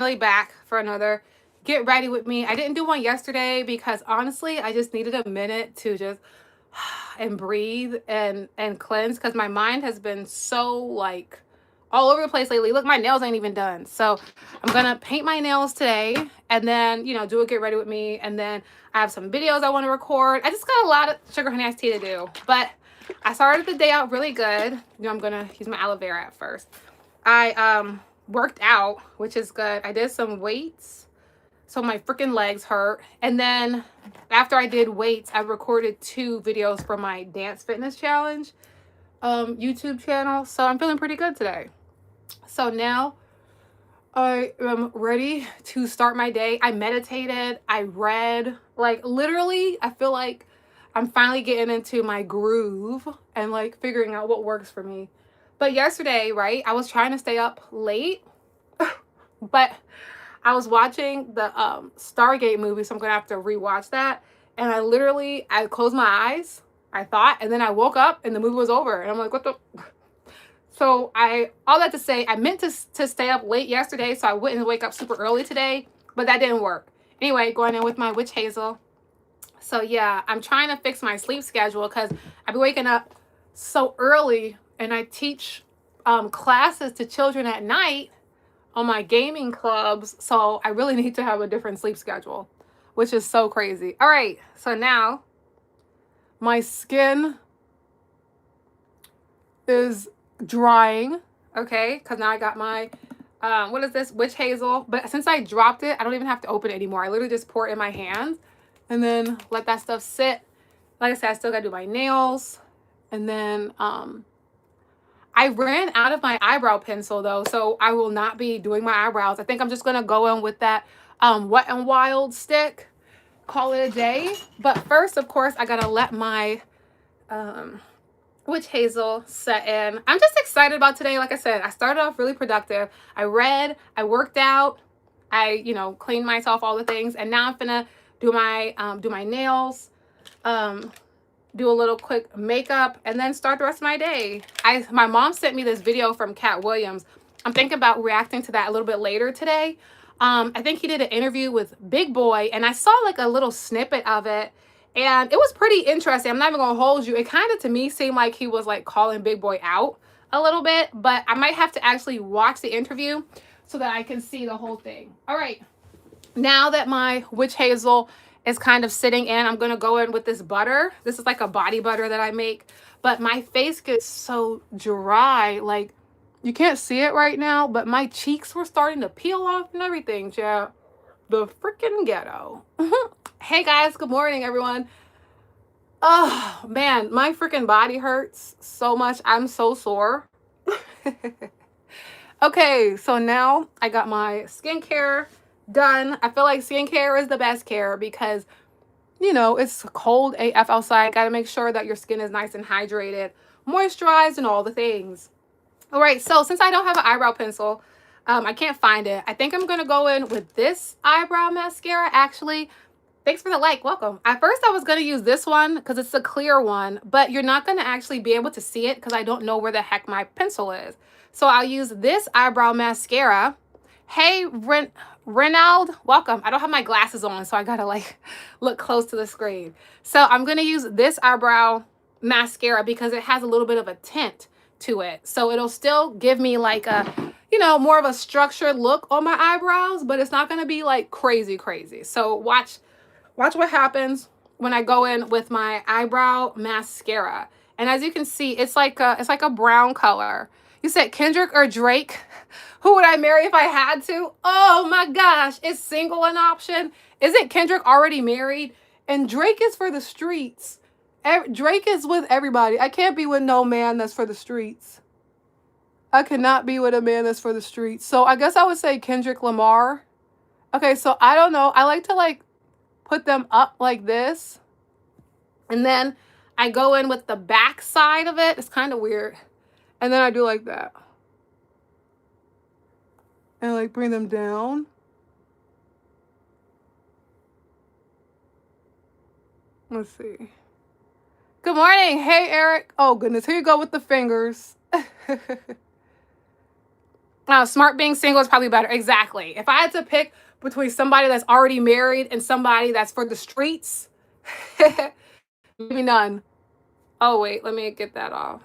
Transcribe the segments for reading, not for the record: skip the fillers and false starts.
Finally back for another get ready with me. I didn't do one yesterday because honestly, I just needed a minute to just and breathe and cleanse because my mind has been so like all over the place lately. Look, my nails ain't even done. So I'm gonna paint my nails today and then, do a get ready with me. And then I have some videos I want to record. I just got a lot of sugar honey iced tea to do. But I started the day out really good. I'm gonna use my aloe vera at first. I worked out, which is good. I did some weights, so my freaking legs hurt. And then after I did weights, I recorded 2 videos for my dance fitness challenge YouTube channel. So I'm feeling pretty good today. So now I am ready to start my day. I meditated, I read, like literally, I feel like I'm finally getting into my groove and like figuring out what works for me. But yesterday, right, I was trying to stay up late, but I was watching the Stargate movie, so I'm gonna have to rewatch that. And I closed my eyes, I thought, and then I woke up and the movie was over. And I'm like, what the? So all that to say, I meant to stay up late yesterday so I wouldn't wake up super early today, but that didn't work. Anyway, going in with my witch hazel. So yeah, I'm trying to fix my sleep schedule because I've been waking up so early and I teach classes to children at night on my gaming clubs. So I really need to have a different sleep schedule, which is so crazy. All right, so now my skin is drying, okay? Because now I got my, what is this? Witch hazel. But since I dropped it, I don't even have to open it anymore. I literally just pour it in my hands and then let that stuff sit. Like I said, I still got to do my nails. And then I ran out of my eyebrow pencil though, so I will not be doing my eyebrows. I think I'm just going to go in with that Wet n Wild stick, call it a day. But first, of course, I got to let my witch hazel set in. I'm just excited about today. Like I said, I started off really productive. I read, I worked out, I, cleaned myself, all the things. And now I'm gonna do my nails, do a little quick makeup, and then start the rest of my day. My mom sent me this video from Cat Williams. I'm thinking about reacting to that a little bit later today. I think he did an interview with Big Boy, and I saw like a little snippet of it, and it was pretty interesting. I'm not even gonna hold you. It kind of to me seemed like he was like calling Big Boy out a little bit, but I might have to actually watch the interview so that I can see the whole thing. All right, now that my witch hazel is kind of sitting in, I'm gonna go in with this butter. This is like a body butter that I make, but my face gets so dry, like you can't see it right now, but my cheeks were starting to peel off and everything, yeah. The freaking ghetto. Hey guys, good morning everyone. Oh man, my freaking body hurts so much. I'm so sore. Okay, so now I got my skincare done. I feel like skincare is the best care because, it's cold AF outside. Got to make sure that your skin is nice and hydrated, moisturized, and all the things. All right, so since I don't have an eyebrow pencil, I can't find it. I think I'm going to go in with this eyebrow mascara, actually. Thanks for the like. Welcome. At first, I was going to use this one because it's a clear one, but you're not going to actually be able to see it because I don't know where the heck my pencil is. So I'll use this eyebrow mascara. Hey, Renald, welcome. I don't have my glasses on, so I got to like look close to the screen. So I'm going to use this eyebrow mascara because it has a little bit of a tint to it. So it'll still give me like a, more of a structured look on my eyebrows, but it's not going to be like crazy. So watch what happens when I go in with my eyebrow mascara. And as you can see, it's like a brown color. You said Kendrick or Drake? Who would I marry if I had to? Oh my gosh, is single an option? Isn't Kendrick already married? And Drake is for the streets. Drake is with everybody. I can't be with no man that's for the streets. I cannot be with a man that's for the streets. So I guess I would say Kendrick Lamar. Okay, so I don't know. I like to like put them up like this. And then I go in with the back side of it. It's kind of weird. And then I do like that. And like bring them down. Let's see. Good morning. Hey, Eric. Oh, goodness. Here you go with the fingers. Smart being single is probably better. Exactly. If I had to pick between somebody that's already married and somebody that's for the streets, maybe none. Oh, wait, let me get that off.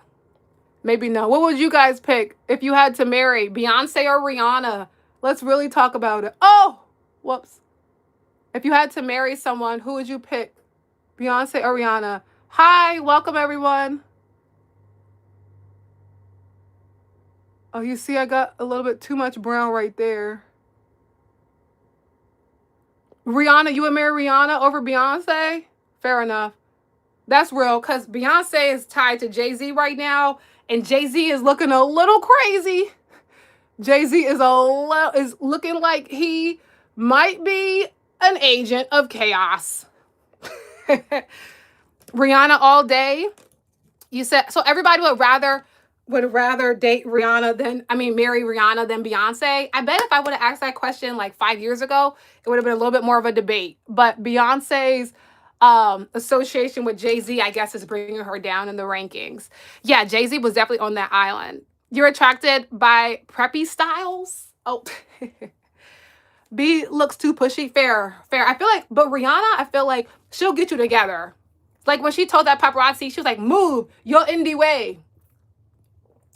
Maybe none. What would you guys pick if you had to marry Beyonce or Rihanna? Let's really talk about it. Oh, whoops. If you had to marry someone, who would you pick? Beyonce or Rihanna? Hi, welcome everyone. Oh, you see, I got a little bit too much brown right there. Rihanna, you would marry Rihanna over Beyonce? Fair enough. That's real, because Beyonce is tied to Jay-Z right now, and Jay-Z is looking a little crazy. Jay-Z is looking like he might be an agent of chaos. Rihanna all day. You said so everybody would rather date Rihanna marry Rihanna than Beyonce. I bet if I would have asked that question like 5 years ago, it would have been a little bit more of a debate. But Beyonce's association with Jay-Z, I guess, is bringing her down in the rankings. Yeah, Jay-Z was definitely on that island. You're attracted by preppy styles? Oh, B looks too pushy. Fair. But Rihanna, I feel like she'll get you together. Like when she told that paparazzi, she was like, move your indie way.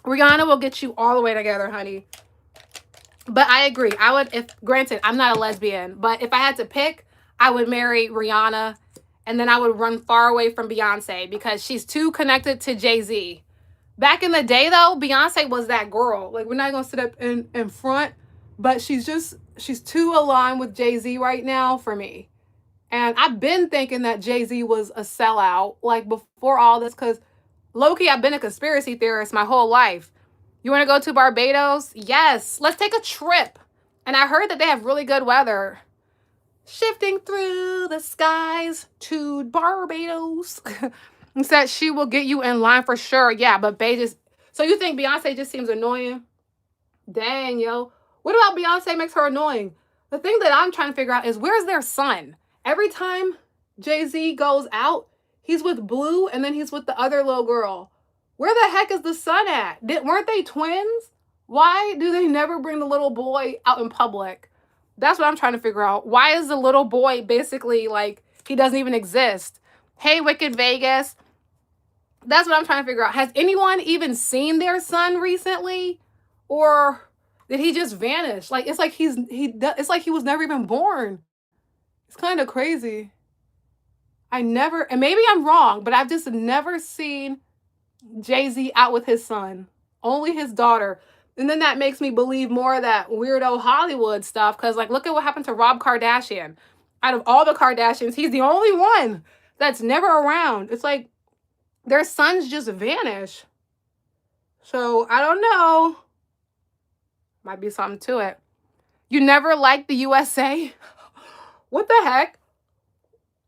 Rihanna will get you all the way together, honey. But I agree. Granted, I'm not a lesbian, but if I had to pick, I would marry Rihanna, and then I would run far away from Beyonce because she's too connected to Jay-Z. Back in the day, though, Beyonce was that girl. Like, we're not going to sit up in front, but she's too aligned with Jay-Z right now for me. And I've been thinking that Jay-Z was a sellout, like, before all this, because low-key, I've been a conspiracy theorist my whole life. You want to go to Barbados? Yes. Let's take a trip. And I heard that they have really good weather. Shifting through the skies to Barbados. Said she will get you in line for sure. Yeah, but so you think Beyonce just seems annoying? Dang, yo. What about Beyonce makes her annoying? The thing that I'm trying to figure out is where's their son? Every time Jay-Z goes out, he's with Blue and then he's with the other little girl. Where the heck is the son at? Weren't they twins? Why do they never bring the little boy out in public? That's what I'm trying to figure out. Why is the little boy basically like he doesn't even exist? Hey, Wicked Vegas. That's what I'm trying to figure out. Has anyone even seen their son recently? Or did he just vanish? Like it's like it's like he was never even born. It's kind of crazy. And maybe I'm wrong, but I've just never seen Jay-Z out with his son. Only his daughter. And then that makes me believe more of that weirdo Hollywood stuff. Because, like, look at what happened to Rob Kardashian. Out of all the Kardashians, he's the only one that's never around. It's like their sons just vanish. So, I don't know. Might be something to it. You never liked the USA? What the heck?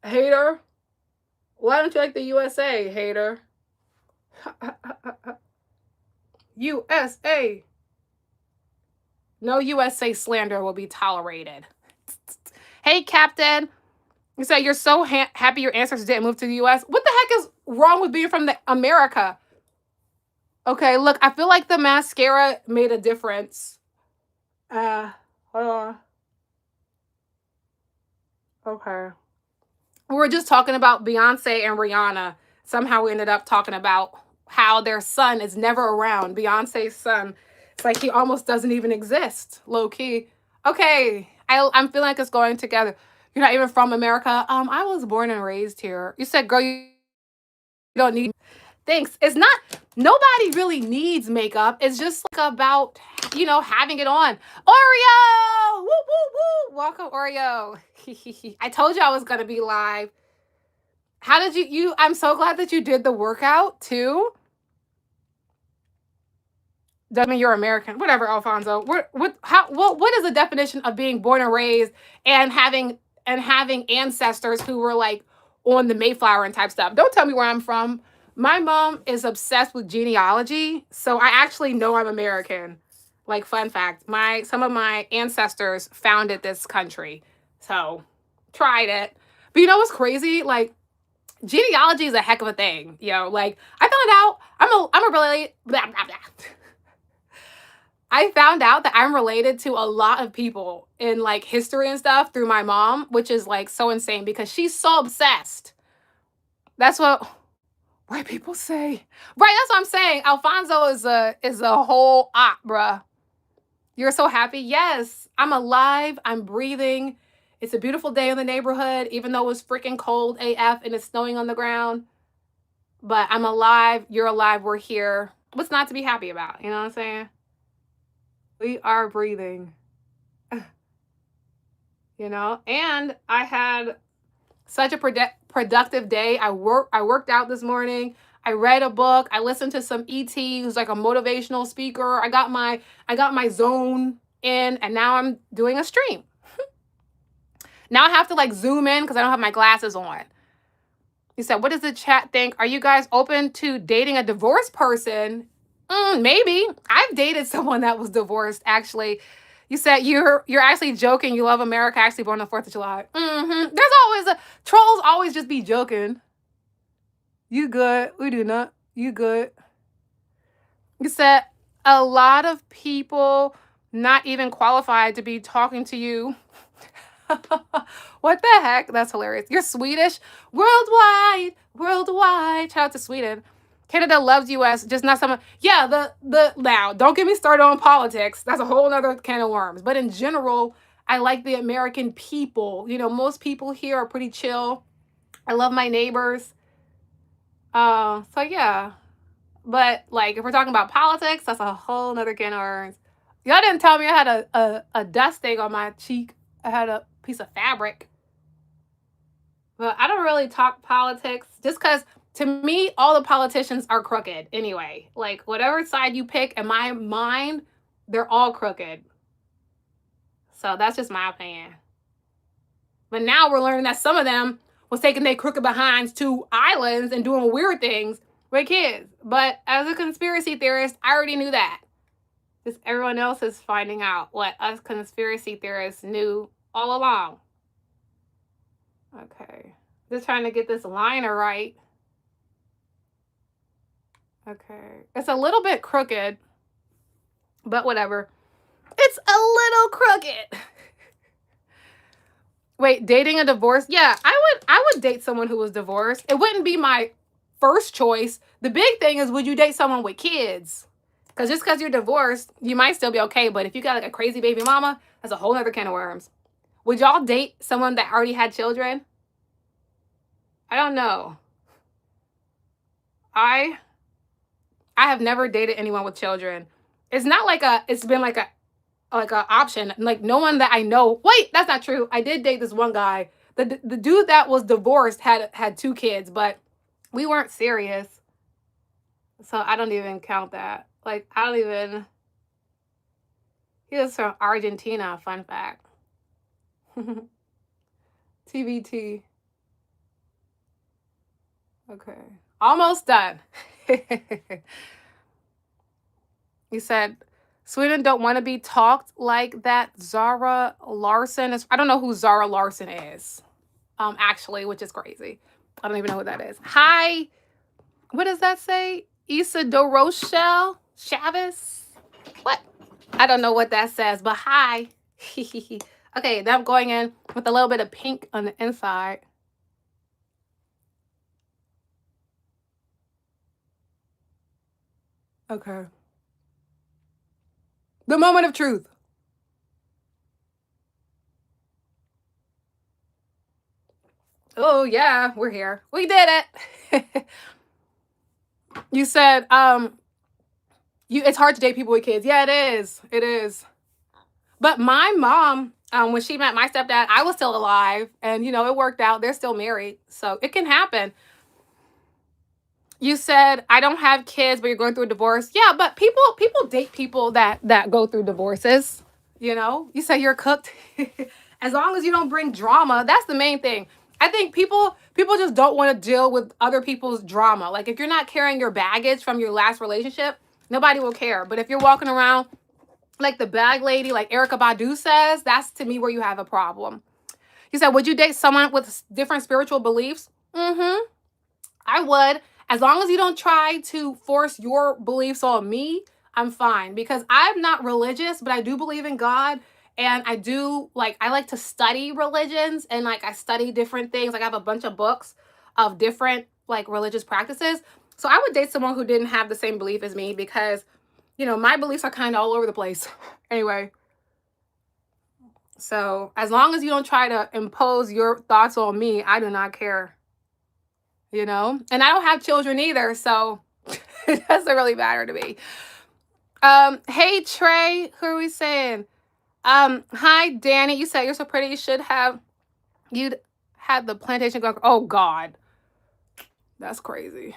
Hater. Why don't you like the USA, hater? USA. No USA slander will be tolerated. Hey, Captain. You said you're so happy your ancestors didn't move to the US. What the heck is wrong with being from America? Okay, look, I feel like the mascara made a difference. Hold on. Okay. We were just talking about Beyonce and Rihanna. Somehow we ended up talking about how their son is never around. Beyonce's son. It's like he almost doesn't even exist, low key. Okay, I'm feeling like it's going together. You're not even from America. I was born and raised here. You said, girl, you don't need. Thanks. It's not. Nobody really needs makeup. It's just like about having it on. Oreo, woo woo woo. Welcome, Oreo. I told you I was gonna be live. How did you? I'm so glad that you did the workout too. Doesn't mean you're American. Whatever, Alfonso. What is the definition of being born and raised and having ancestors who were like on the Mayflower and type stuff? Don't tell me where I'm from. My mom is obsessed with genealogy, so I actually know I'm American. Like, fun fact, some of my ancestors founded this country. So, tried it. But you know what's crazy? Like, genealogy is a heck of a thing. Like, I found out I'm a really blah, blah, blah. I found out that I'm related to a lot of people in like history and stuff through my mom, which is like so insane because she's so obsessed. That's what white people say. Right, that's what I'm saying. Alfonso is a whole op, bruh. You're so happy. Yes, I'm alive. I'm breathing. It's a beautiful day in the neighborhood, even though it's freaking cold AF and it's snowing on the ground. But I'm alive. You're alive. We're here. What's not to be happy about? You know what I'm saying? We are breathing. You know? And I had such a productive day. I worked out this morning. I read a book. I listened to some ET, who's like a motivational speaker. I got my zone in, and now I'm doing a stream. Now I have to like zoom in because I don't have my glasses on. He said, what does the chat think? Are you guys open to dating a divorced person? Maybe. I've dated someone that was divorced, actually. You said you're actually joking. You love America, actually born on the 4th of July. There's always trolls always just be joking. You good. We do not. You good. You said a lot of people not even qualified to be talking to you. What the heck? That's hilarious. You're Swedish? Worldwide. Worldwide. Shout out to Sweden. Canada loves US, just not someone. Yeah, now, don't get me started on politics. That's a whole other can of worms. But in general, I like the American people. You know, most people here are pretty chill. I love my neighbors. So yeah. But like if we're talking about politics, that's a whole nother can of worms. Y'all didn't tell me I had a dust thing on my cheek. I had a piece of fabric. But I don't really talk politics just because to me, all the politicians are crooked anyway. Like whatever side you pick, in my mind, they're all crooked. So that's just my opinion. But now we're learning that some of them was taking their crooked behinds to islands and doing weird things with kids. But as a conspiracy theorist, I already knew that. Just everyone else is finding out what us conspiracy theorists knew all along. Okay. Just trying to get this liner right. Okay. It's a little bit crooked, but whatever. It's a little crooked. Wait, dating a divorce? Yeah, I would date someone who was divorced. It wouldn't be my first choice. The big thing is, would you date someone with kids? Because just because you're divorced, you might still be okay. But if you got like a crazy baby mama, that's a whole other can of worms. Would y'all date someone that already had children? I don't know. I have never dated anyone with children. It's not like it's been like a option. Like no one that I know. Wait, that's not true. I did date this one guy. The dude that was divorced had 2 kids, but we weren't serious. So I don't even count that. Like I don't even. He was from Argentina, fun fact. TBT. Okay. Almost done. You said Sweden don't want to be talked like that. Zara Larson is. I don't know who Zara Larson is. Actually, which is crazy. I don't even know who that is. Hi. What does that say? Isidoro Chavez? What? I don't know what that says, but hi. Okay, then I'm going in with a little bit of pink on the inside. Okay. The moment of truth. Oh yeah, we're here. We did it. You said it's hard to date people with kids. Yeah, it is. It is. But my mom, when she met my stepdad, I was still alive, and you know it worked out. They're still married, so it can happen. You said I don't have kids, but you're going through a divorce. Yeah, but people date people that go through divorces. You know, you say you're cooked. As long as you don't bring drama, that's the main thing. I think people just don't want to deal with other people's drama. Like if you're not carrying your baggage from your last relationship, nobody will care. But if you're walking around like the bag lady, like Erykah Badu says, that's to me where you have a problem. You said, would you date someone with different spiritual beliefs? I would. As long as you don't try to force your beliefs on me, I'm fine because I'm not religious, but I do believe in God. And I do like, I like to study religions and like I study different things. Like I have a bunch of books of different like religious practices. So I would date someone who didn't have the same belief as me because, you know, my beliefs are kind of all over the place. Anyway, so as long as you don't try to impose your thoughts on me, I do not care, you know? And I don't have children either, so it doesn't really matter to me. Hey Trey, who are we saying? Hi Danny, you said you're so pretty. You'd had the plantation going. Oh God, that's crazy.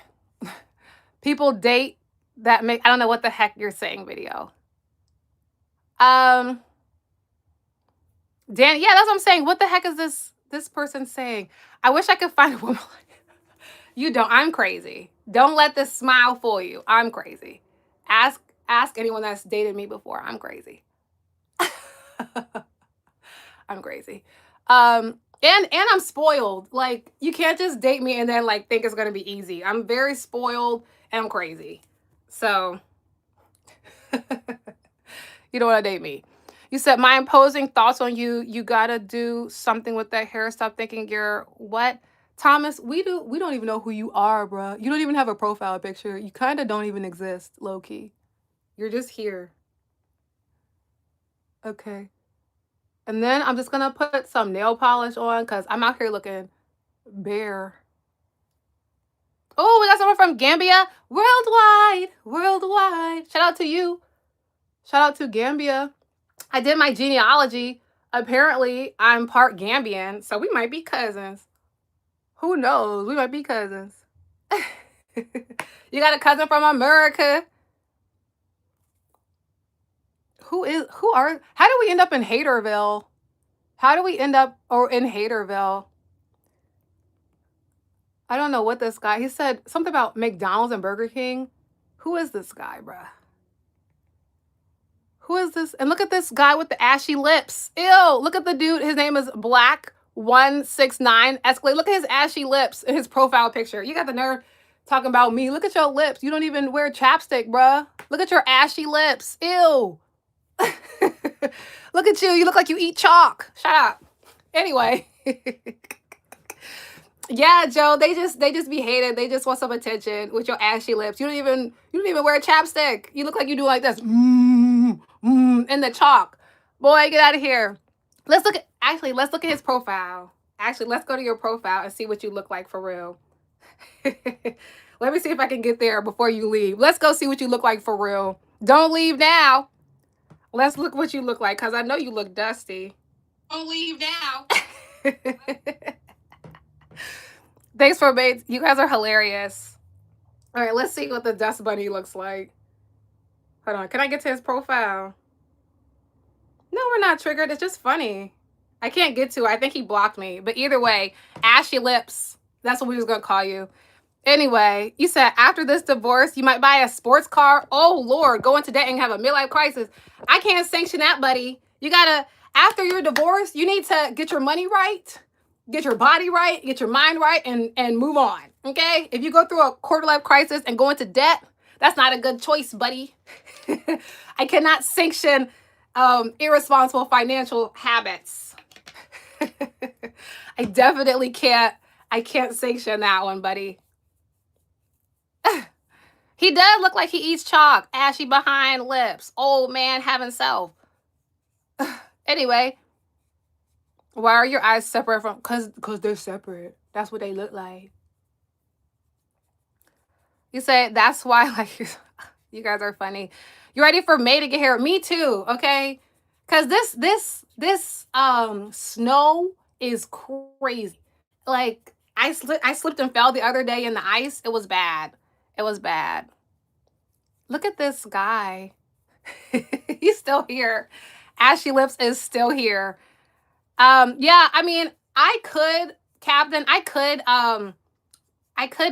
People date that make I don't know what the heck you're saying. Video. Danny, yeah, that's what I'm saying. What the heck is this person saying? I wish I could find a woman. You don't. I'm crazy. Don't let this smile fool you. I'm crazy. Ask anyone that's dated me before. I'm crazy. I'm crazy. And I'm spoiled. Like you can't just date me and then like think it's gonna be easy. I'm very spoiled and I'm crazy. So you don't want to date me. You said my imposing thoughts on you. You gotta do something with that hair. Stop thinking you're what? Thomas, we don't even know who you are, bruh. You don't even have a profile picture. You kind of don't even exist, low key. You're just here. Okay. And then I'm just gonna put some nail polish on because I'm out here looking bare. Oh, we got someone from Gambia. Worldwide. Shout out to you. Shout out to Gambia. I did my genealogy. Apparently, I'm part Gambian, so we might be cousins. Who knows? We might be cousins. You got a cousin from America. How do we end up in Haterville? How do we end up in Haterville? I don't know what this guy, he said something about McDonald's and Burger King. Who is this guy, bruh? Who is this? And look at this guy with the ashy lips. Ew, look at the dude. His name is Black169 Escalade. Look at his ashy lips in his profile picture. You got the nerve talking about me. Look at your lips. You don't even wear chapstick, bruh. Look at your ashy lips. Ew. Look at you. You look like you eat chalk. Shut up. Anyway. Yeah, Joe, they just be hated. They just want some attention with your ashy lips. You don't even wear a chapstick. You look like you do like this. In the chalk. Boy, get out of here. Let's look at his profile. Actually, let's go to your profile and see what you look like for real. Let me see if I can get there before you leave. Let's go see what you look like for real. Don't leave now. Let's look what you look like because I know you look dusty. Don't leave now. Thanks for baits. You guys are hilarious. All right, let's see what the dust bunny looks like. Hold on. Can I get to his profile? No, we're not triggered. It's just funny. I can't get to it. I think he blocked me. But either way, ashy lips. That's what we was going to call you. Anyway, you said after this divorce, you might buy a sports car. Oh, Lord, go into debt and have a midlife crisis. I can't sanction that, buddy. You got to, after your divorce, you need to get your money right, get your body right, get your mind right, and move on, okay? If you go through a quarter-life crisis and go into debt, that's not a good choice, buddy. I cannot sanction irresponsible financial habits. I definitely can't. I can't sanction that one, buddy. He does look like he eats chalk. Ashy behind lips. Old man having self. Anyway, why are your eyes separate from? Cause they're separate. That's what they look like. You say that's why, like, you guys are funny. You ready for May to get here? Me too. Okay, cause this snow is crazy. Like I slipped and fell the other day in the ice. It was bad. It was bad. Look at this guy. He's still here. Ashy Lips is still here. Yeah, I mean, Captain, I could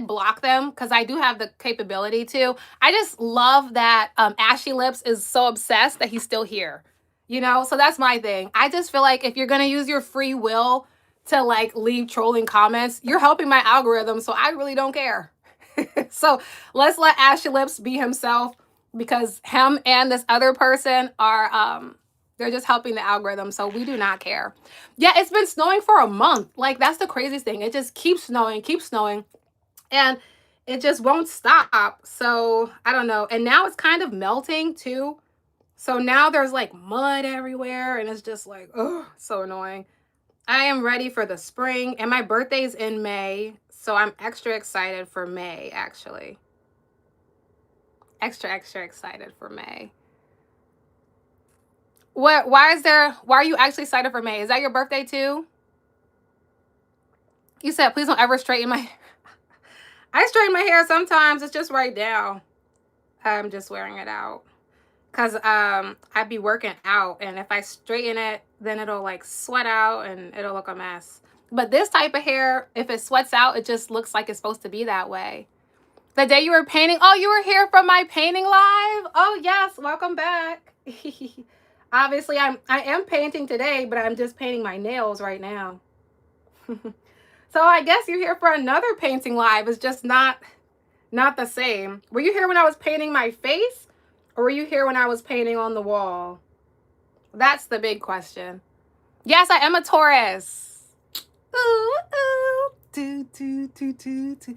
block them because I do have the capability to. I just love that Ashy Lips is so obsessed that he's still here. You know, so that's my thing. I just feel like if you're gonna use your free will to like leave trolling comments, you're helping my algorithm, so I really don't care. So let's let Ashy Lips be himself. because him and this other person are they're just helping the algorithm, so we do not care. Yeah, it's been snowing for a month. Like, that's the craziest thing. It just keeps snowing, and it just won't stop. So I don't know. And now it's kind of melting too. So now there's like mud everywhere, and it's just like, oh, so annoying. I am ready for the spring, and my birthday's in May, so I'm extra excited for May, actually. Extra, extra excited for May. Why are you actually excited for May? Is that your birthday too? You said, please don't ever straighten my I straighten my hair sometimes. It's just right now. I'm just wearing it out. Cause I'd be working out, and if I straighten it, then it'll like sweat out and it'll look a mess. But this type of hair, if it sweats out, it just looks like it's supposed to be that way. The day you were painting, oh, you were here from my painting live? Oh yes, welcome back. Obviously, I am painting today, but I'm just painting my nails right now. So I guess you're here for another painting live. It's just not the same. Were you here when I was painting my face? Or were you here when I was painting on the wall? That's the big question. Yes, I am a Taurus. Ooh, ooh. Do, do, do, do, do.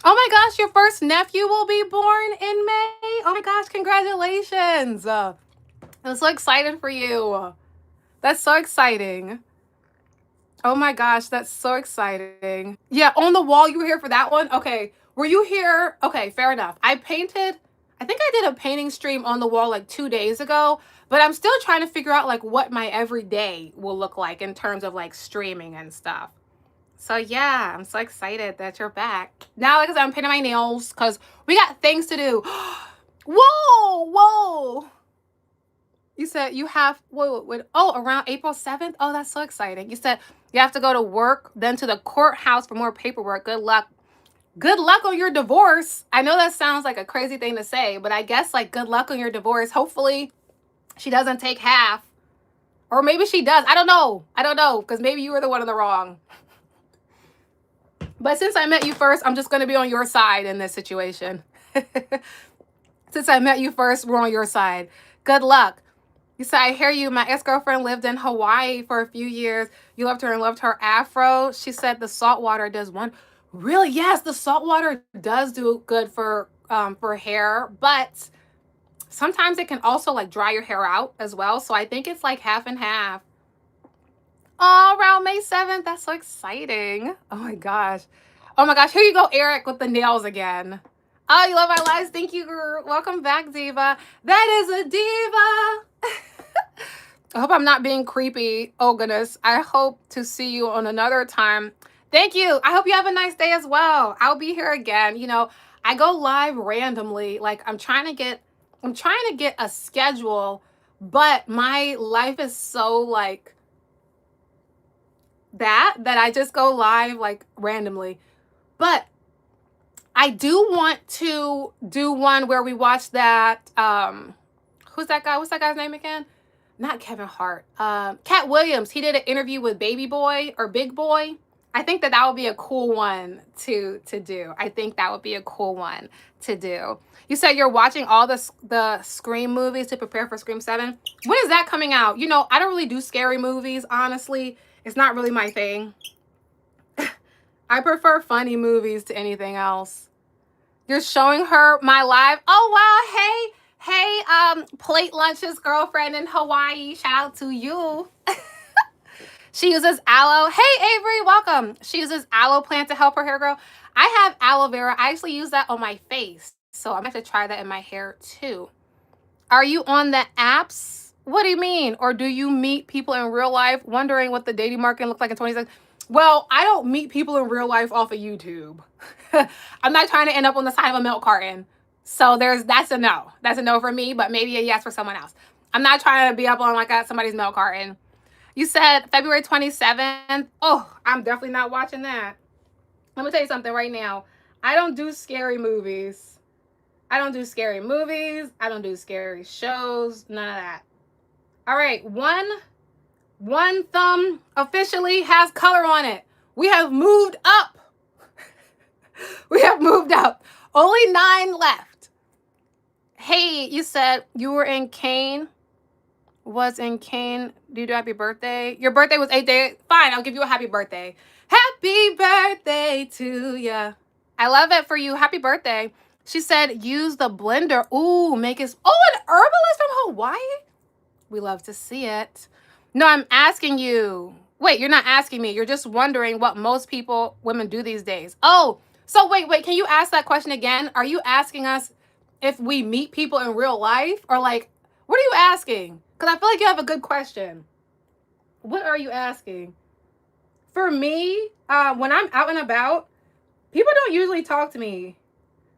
Oh my gosh, your first nephew will be born in May. Oh my gosh, congratulations. I'm so excited for you. That's so exciting. Oh my gosh, that's so exciting. Yeah, on the wall, you were here for that one? Okay. Were you here? Okay, fair enough. I think I did a painting stream on the wall like 2 days ago, but I'm still trying to figure out like what my everyday will look like in terms of like streaming and stuff. So yeah, I'm so excited that you're back. Now, like I said, I'm painting my nails because we got things to do. Whoa, whoa. You said you have, around April 7th? Oh, that's so exciting. You said you have to go to work, then to the courthouse for more paperwork. Good luck. Good luck on your divorce. I know that sounds like a crazy thing to say, but I guess like good luck on your divorce. Hopefully she doesn't take half. Or maybe she does. I don't know. Because maybe you were the one in the wrong. But since I met you first, I'm just going to be on your side in this situation. Since I met you first, we're on your side. Good luck. You said, I hear you. My ex-girlfriend lived in Hawaii for a few years. You loved her and loved her afro. She said the salt water does one. Really? Yes, the salt water does do good for hair, but sometimes it can also like dry your hair out as well. So I think it's like half and half. Oh, around May 7th. That's so exciting. Oh my gosh. Oh my gosh. Here you go, Eric, with the nails again. Oh, you love my lives. Thank you, girl. Welcome back, Diva. That is a diva. I hope I'm not being creepy. Oh, goodness. I hope to see you on another time. Thank you. I hope you have a nice day as well. I'll be here again. You know, I go live randomly. Like, I'm trying to get a schedule, but my life is so like that I just go live like randomly. But I do want to do one where we watch that who's that guy? What's that guy's name again? Not Kevin Hart. Cat Williams. He did an interview with Baby Boy or Big Boy. I think that would be a cool one to do. I think that would be a cool one to do. You said you're watching all the Scream movies to prepare for Scream 7. When is that coming out? You know, I don't really do scary movies, honestly. It's not really my thing. I prefer funny movies to anything else. You're showing her my live. Oh, wow. Hey, Plate Lunch's girlfriend in Hawaii. Shout out to you. She uses aloe. Hey, Avery, welcome. She uses aloe plant to help her hair grow. I have aloe vera. I actually use that on my face. So I'm going to have to try that in my hair too. Are you on the apps? What do you mean? Or do you meet people in real life wondering what the dating market looks like in 2026? Well, I don't meet people in real life off of YouTube. I'm not trying to end up on the side of a milk carton. So that's a no. That's a no for me, but maybe a yes for someone else. I'm not trying to be up on like somebody's milk carton. You said February 27th. Oh, I'm definitely not watching that. Let me tell you something right now. I don't do scary movies. I don't do scary movies. I don't do scary shows. None of that. All right. One thumb officially has color on it. We have moved up. We have moved up. Only 9 left. Hey, you said you were in Kane. Was in Kane. Do you do happy birthday? Your birthday was 8 days. Fine, I'll give you a happy birthday. Happy birthday to ya. I love it for you. Happy birthday. She said use the blender. Ooh, make it. Oh, an herbalist from Hawaii? We love to see it. No, I'm asking you. Wait, you're not asking me. You're just wondering what most women do these days. Oh, so wait. Can you ask that question again? Are you asking us if we meet people in real life? Or like, what are you asking? Because I feel like you have a good question. What are you asking? For me, when I'm out and about, people don't usually talk to me.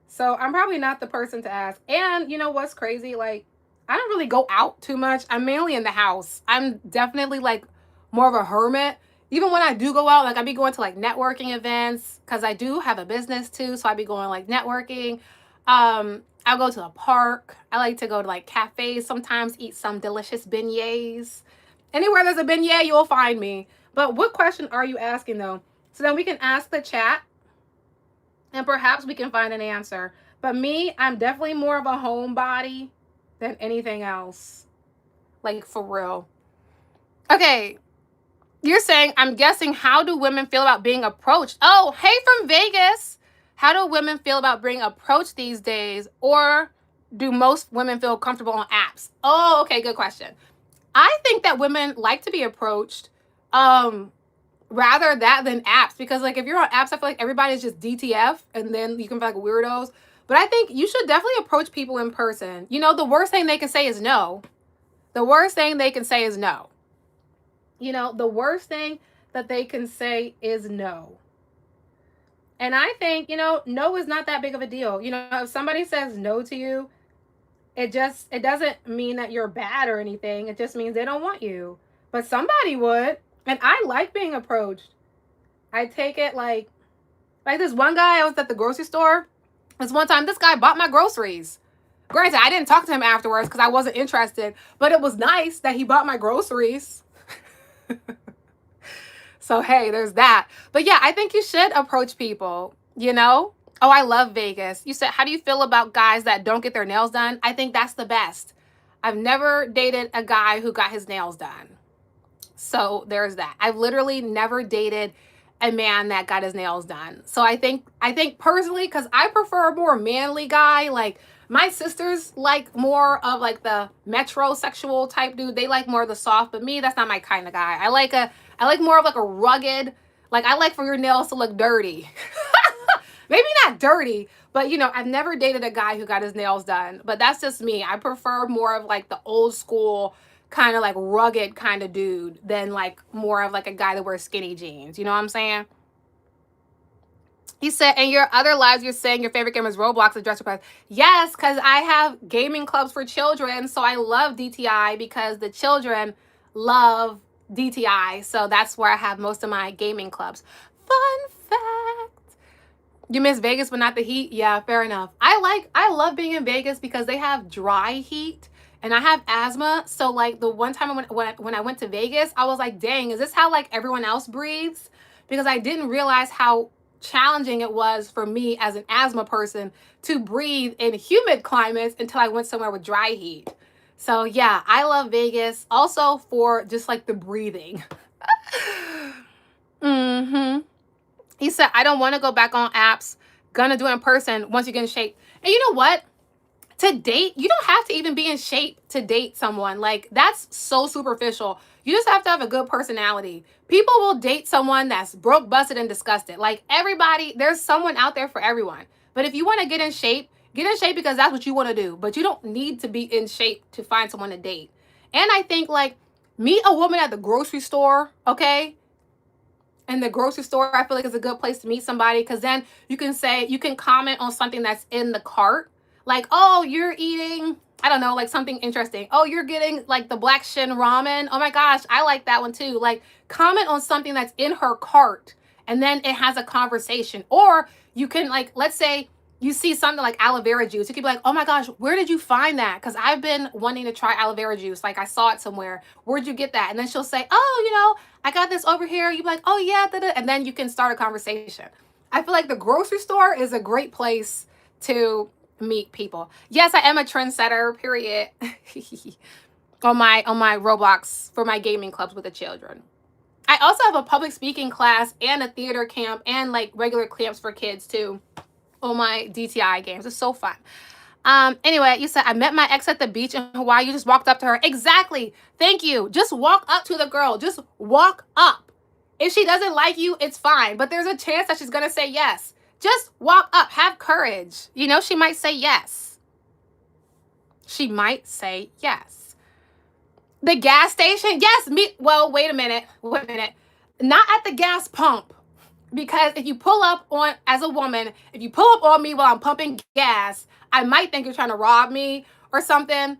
So I'm probably not the person to ask. And you know what's crazy? Like, I don't really go out too much. I'm mainly in the house. I'm definitely like more of a hermit. Even when I do go out, like I be going to like networking events because I do have a business too. So I be going like networking. I'll go to the park. I like to go to like cafes sometimes, eat some delicious beignets. Anywhere there's a beignet, you'll find me. But what question are you asking though? So then we can ask the chat and perhaps we can find an answer. But me, I'm definitely more of a homebody than anything else. Like for real. Okay, you're saying, I'm guessing, how do women feel about being approached? Oh, hey from Vegas. How do women feel about being approached these days? Or do most women feel comfortable on apps? Oh, okay, good question. I think that women like to be approached. Rather that than apps, because like if you're on apps, I feel like everybody's just DTF and then you can feel like weirdos. But I think you should definitely approach people in person. You know, the worst thing they can say is no. The worst thing they can say is no. You know, the worst thing that they can say is no. And I think, you know, no is not that big of a deal. You know, if somebody says no to you, it doesn't mean that you're bad or anything. It just means they don't want you. But somebody would. And I like being approached. I take it like this one guy, I was at the grocery store. This one time, this guy bought my groceries. Granted, I didn't talk to him afterwards because I wasn't interested, but it was nice that he bought my groceries. So, hey, there's that. But yeah, I think you should approach people, you know? Oh, I love Vegas. You said, how do you feel about guys that don't get their nails done? I think that's the best. I've never dated a guy who got his nails done. So there's that. I've literally never dated a man that got his nails done. So I think personally, because I prefer a more manly guy. Like my sisters like more of like the metrosexual type dude. They like more of the soft, but me, that's not my kind of guy. I like more of like a rugged, like I like for your nails to look dirty. Maybe not dirty, but you know, I've never dated a guy who got his nails done. But that's just me. I prefer more of like the old school kind of like rugged kind of dude than like more of like a guy that wears skinny jeans. You know what I'm saying? He said, in your other lives, you're saying your favorite game is Roblox or Dress Request. Yes, because I have gaming clubs for children. So I love DTI because the children love DTI. So that's where I have most of my gaming clubs. Fun fact. You miss Vegas but not the heat? Yeah, fair enough. I love being in Vegas because they have dry heat and I have asthma. So like the one time when I went to Vegas, I was like, dang, is this how like everyone else breathes? Because I didn't realize how challenging it was for me as an asthma person to breathe in humid climates until I went somewhere with dry heat. So yeah, I love Vegas also for just like the breathing. Mm-hmm. He said, I don't want to go back on apps. Gonna do it in person once you get in shape. And you know what? To date, you don't have to even be in shape to date someone. Like, that's so superficial. You just have to have a good personality. People will date someone that's broke, busted, and disgusted. Like, everybody, there's someone out there for everyone. But if you want to get in shape because that's what you want to do. But you don't need to be in shape to find someone to date. And I think, like, meet a woman at the grocery store, okay? In the grocery store, I feel like it's a good place to meet somebody because then you can comment on something that's in the cart. Like, oh, you're eating, I don't know, like something interesting. Oh, you're getting like the black shin ramen. Oh my gosh, I like that one too. Like, comment on something that's in her cart and then it has a conversation. Or you can, like, let's say you see something like aloe vera juice. You could be like, oh my gosh, where did you find that? Because I've been wanting to try aloe vera juice. Like I saw it somewhere. Where'd you get that? And then she'll say, oh, you know, I got this over here. You'd be like, oh yeah, and then you can start a conversation. I feel like the grocery store is a great place to meet people. Yes, I am a trendsetter, period. On my Roblox for my gaming clubs with the children. I also have a public speaking class and a theater camp and like regular camps for kids too on my DTI games. It's so fun. Anyway, you said I met my ex at the beach in Hawaii. You just walked up to her. Exactly. Thank you. Just walk up to the girl. Just walk up. If she doesn't like you, it's fine. But there's a chance that she's gonna say yes. Just walk up. Have courage. You know, she might say yes. She might say yes. The gas station? Yes, me. Well, wait a minute. Wait a minute. Not at the gas pump. Because if you pull up on, as a woman, if you pull up on me while I'm pumping gas, I might think you're trying to rob me or something.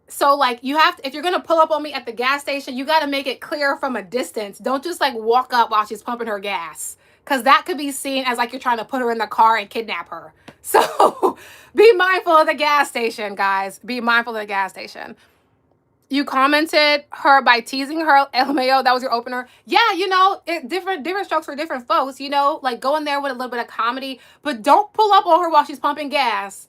So like you have to, if you're going to pull up on me at the gas station, you got to make it clear from a distance. Don't just like walk up while she's pumping her gas. Because that could be seen as like you're trying to put her in the car and kidnap her. So be mindful of the gas station, guys. Be mindful of the gas station. You commented her by teasing her. LMAO, that was your opener. Yeah, you know, different strokes for different folks. You know, like go in there with a little bit of comedy, but don't pull up on her while she's pumping gas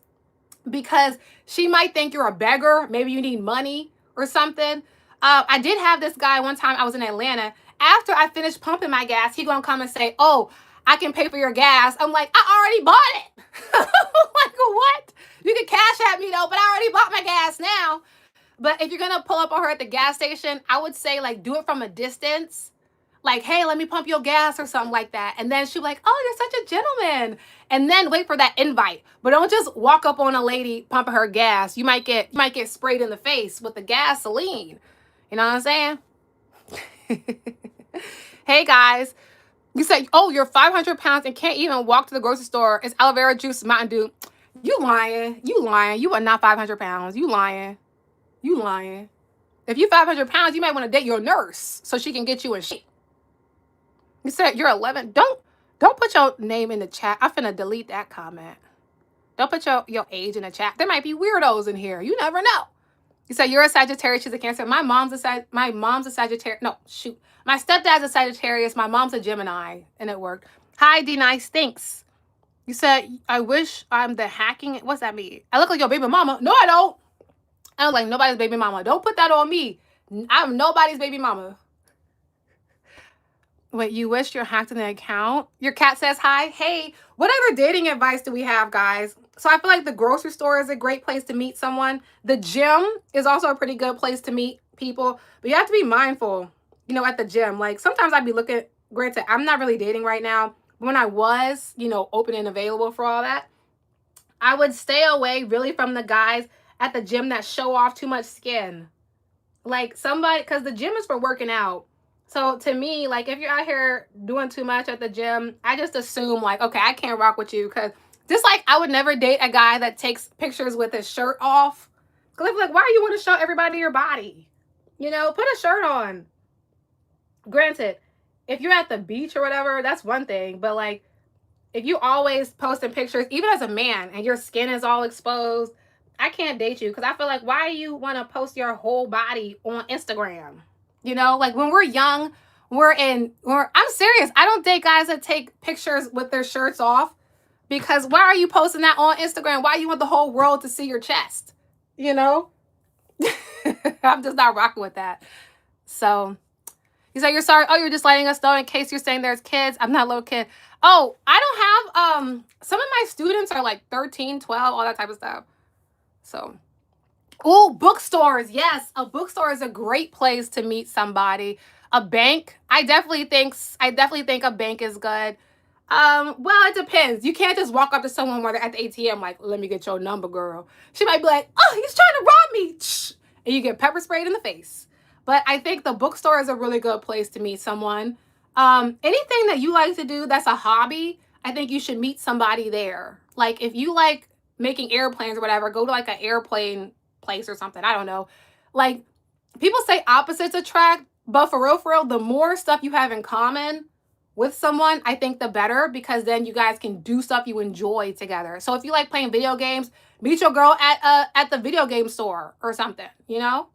because she might think you're a beggar. Maybe you need money or something. I did have this guy one time. I was in Atlanta. After I finished pumping my gas, he gonna come and say, "Oh, I can pay for your gas." I'm like, "I already bought it." Like what? You can cash at me though, but I already bought my gas now. But if you're going to pull up on her at the gas station, I would say, like, do it from a distance. Like, hey, let me pump your gas or something like that. And then she'll be like, oh, you're such a gentleman. And then wait for that invite. But don't just walk up on a lady pumping her gas. You might get sprayed in the face with the gasoline. You know what I'm saying? Hey, guys. You say, oh, you're 500 pounds and can't even walk to the grocery store. It's aloe vera juice, Mountain Dew. You lying. You lying. You are not 500 pounds. You lying. You lying. If you 500 pounds, you might want to date your nurse so she can get you in shape. You said you're 11. Don't put your name in the chat. I'm finna delete that comment. Don't put your age in the chat. There might be weirdos in here. You never know. You said you're a Sagittarius. She's a Cancer. My mom's a Sagittarius. No, shoot. My stepdad's a Sagittarius. My mom's a Gemini, and it worked. Hi, D Nice. Thanks. You said I wish I'm the hacking. What's that mean? I look like your baby mama. No, I don't. I was like, nobody's baby mama. Don't put that on me. I'm nobody's baby mama. Wait, you wish you're hacked in the account? Your cat says hi. Hey, what other dating advice do we have, guys? So I feel like the grocery store is a great place to meet someone. The gym is also a pretty good place to meet people. But you have to be mindful, you know, at the gym. Like sometimes I'd be looking, granted, I'm not really dating right now. But when I was, you know, open and available for all that, I would stay away really from the guys at the gym that show off too much skin. Like somebody, because the gym is for working out. So to me, like if you're out here doing too much at the gym, I just assume like, okay, I can't rock with you. Because just like I would never date a guy that takes pictures with his shirt off. Because I'm like, why do you want to show everybody your body? You know, put a shirt on. Granted, if you're at the beach or whatever, that's one thing. But like, if you always posting pictures, even as a man, and your skin is all exposed, I can't date you because I feel like why do you want to post your whole body on Instagram? You know, like when we're young, I'm serious. I don't date guys that take pictures with their shirts off because why are you posting that on Instagram? Why do you want the whole world to see your chest? You know, I'm just not rocking with that. So you say you're sorry. Oh, you're just letting us know in case you're saying there's kids. I'm not a little kid. Oh, I don't have, some of my students are like 13, 12, all that type of stuff. So, oh, bookstores. Yes, a bookstore is a great place to meet somebody. A bank, I definitely think a bank is good. Well, it depends. You can't just walk up to someone while they're at the ATM like, let me get your number, girl. She might be like, oh, he's trying to rob me. And you get pepper sprayed in the face. But I think the bookstore is a really good place to meet someone. Anything that you like to do that's a hobby, I think you should meet somebody there. Like if you like making airplanes or whatever, go to like an airplane place or something. I don't know. Like people say opposites attract, but for real, the more stuff you have in common with someone, I think the better because then you guys can do stuff you enjoy together. So if you like playing video games, meet your girl at the video game store or something, you know?